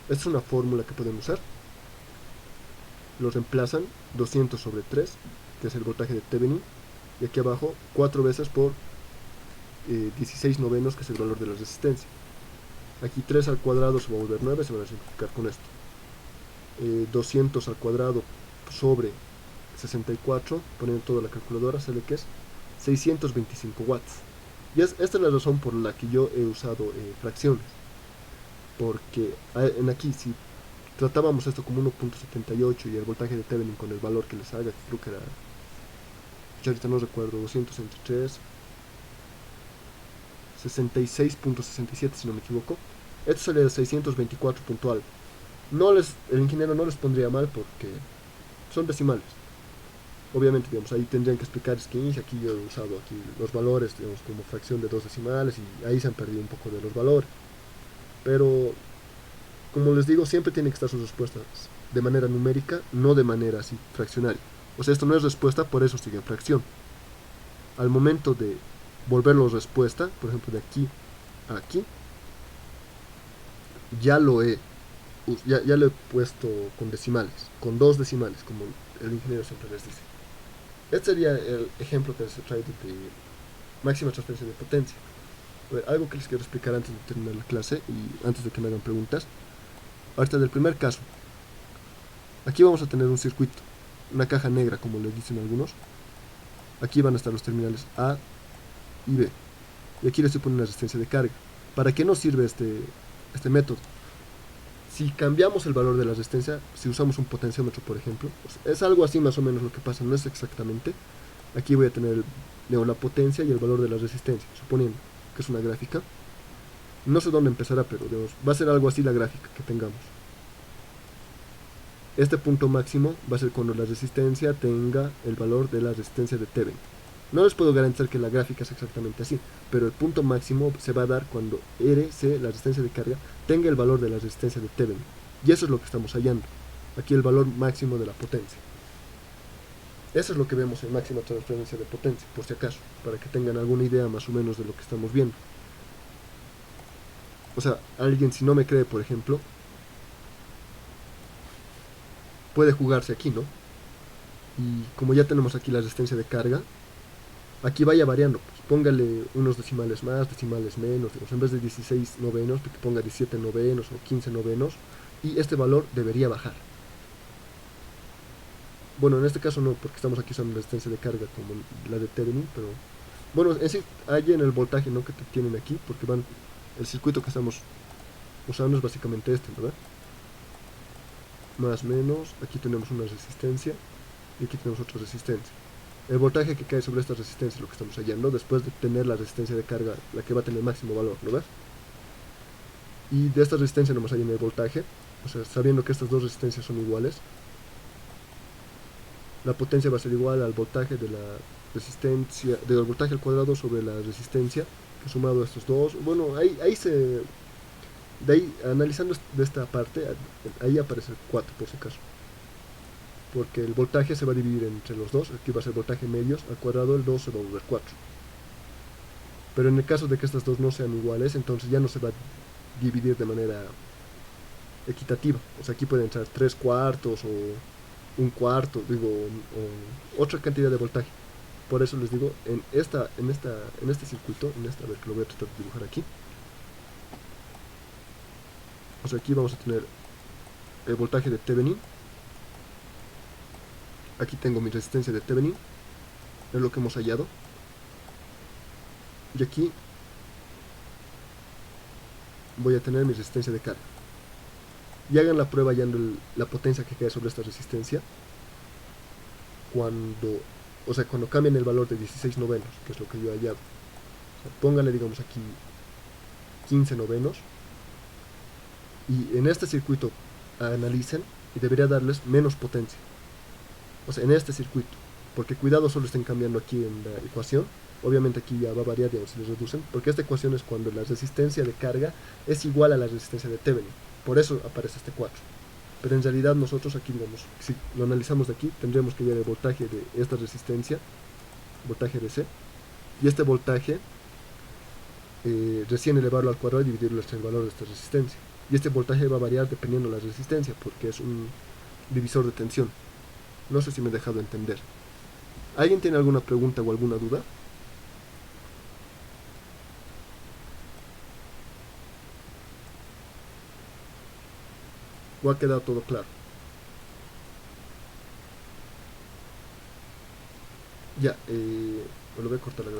Esta es una fórmula que pueden usar. Lo reemplazan 200 sobre 3, que es el voltaje de Thevenin, y aquí abajo 4 veces por 16/9, que es el valor de la resistencia. Aquí 3 al cuadrado se va a volver 9, se van a simplificar con esto. 200 al cuadrado sobre 64, poniendo toda la calculadora, sale que es 625 watts. Y esta es la razón por la que yo he usado fracciones. Porque aquí, si tratábamos esto como 1.78 y el voltaje de Thevenin con el valor que les haga, que creo que era, yo ahorita no recuerdo, 200 entre 3, 66.67 si no me equivoco, esto sale de 624 puntual. El ingeniero no les pondría mal porque son decimales. Obviamente, digamos, ahí tendrían que explicar que aquí yo he usado aquí los valores, digamos, como fracción de 2 decimales, y ahí se han perdido un poco de los valores. Pero, como les digo, siempre tienen que estar sus respuestas de manera numérica, no de manera así fraccionaria. O sea, esto no es respuesta, por eso sigue en fracción. Al momento de volverlo respuesta, por ejemplo, de aquí a aquí, ya lo he puesto con decimales, con 2 decimales, como el ingeniero siempre les dice. Este sería el ejemplo que se trae de máxima transferencia de potencia. A ver, algo que les quiero explicar antes de terminar la clase y antes de que me hagan preguntas. Ahorita del primer caso, aquí vamos a tener un circuito, una caja negra, como les dicen algunos. Aquí van a estar los terminales A y B, y aquí les estoy poniendo una resistencia de carga. ¿Para qué nos sirve este método? si cambiamos el valor de la resistencia, si usamos un potenciómetro, por ejemplo, pues es algo así más o menos lo que pasa, no es exactamente. Aquí voy a tener la potencia y el valor de la resistencia, suponiendo que es una gráfica. No sé dónde empezará, pero digamos, va a ser algo así la gráfica que tengamos. Este punto máximo va a ser cuando la resistencia tenga el valor de la resistencia de Thevenin. No les puedo garantizar que la gráfica es exactamente así, pero el punto máximo se va a dar cuando RC, la resistencia de carga, tenga el valor de la resistencia de Thevenin. Y eso es lo que estamos hallando. Aquí el valor máximo de la potencia. Eso es lo que vemos en máxima transferencia de potencia, por si acaso, para que tengan alguna idea más o menos de lo que estamos viendo. O sea, alguien si no me cree, por ejemplo, puede jugarse aquí, ¿no? Y como ya tenemos aquí la resistencia de carga, aquí vaya variando, pues póngale unos decimales más, decimales menos, digamos, en vez de 16 novenos, que ponga 17 novenos o 15 novenos, y este valor debería bajar. Bueno, en este caso no, porque estamos aquí usando resistencia de carga como la de Thevenin, pero bueno, en sí, hay en el voltaje, ¿no?, que tienen aquí, porque van, el circuito que estamos usando es básicamente este, ¿verdad? Más menos, aquí tenemos una resistencia y aquí tenemos otra resistencia. El voltaje que cae sobre esta resistencia es lo que estamos hallando después de tener la resistencia de carga, la que va a tener máximo valor, ¿no ves? Y de esta resistencia nomás hay en el voltaje, o sea, sabiendo que estas dos resistencias son iguales, la potencia va a ser igual al voltaje de la resistencia, del voltaje al cuadrado sobre la resistencia, que sumado a estos dos, bueno, ahí se... De ahí, analizando de esta parte, ahí aparece el 4 por si acaso. Porque el voltaje se va a dividir entre los dos, aquí va a ser voltaje medios, al cuadrado el 2 se va a volver 4. Pero en el caso de que estas dos no sean iguales, entonces ya no se va a dividir de manera equitativa. O sea, aquí pueden entrar 3 cuartos o un cuarto, digo, o otra cantidad de voltaje. Por eso les digo, en este circuito, a ver que lo voy a tratar de dibujar aquí. O sea, aquí vamos a tener el voltaje de Thevenin. Aquí tengo mi resistencia de Thevenin, es lo que hemos hallado. Y aquí voy a tener mi resistencia de carga. Y hagan la prueba hallando la potencia que cae sobre esta resistencia cuando cambien el valor de 16 novenos, que es lo que yo he hallado. O sea, pónganle, digamos, aquí 15 novenos. Y en este circuito analicen y debería darles menos potencia. O sea, en este circuito. Porque cuidado, solo estén cambiando aquí en la ecuación. Obviamente aquí ya va a variar, digamos, si les reducen. Porque esta ecuación es cuando la resistencia de carga es igual a la resistencia de Thevenin. Por eso aparece este 4. Pero en realidad nosotros aquí, digamos, si lo analizamos de aquí, tendríamos que ver el voltaje de esta resistencia, voltaje DC, y este voltaje recién elevarlo al cuadrado y dividirlo entre el valor de esta resistencia. Y este voltaje va a variar dependiendo de la resistencia, porque es un divisor de tensión. No sé si me he dejado entender. ¿Alguien tiene alguna pregunta o alguna duda? ¿O ha quedado todo claro? Ya, lo voy a cortar la grabación.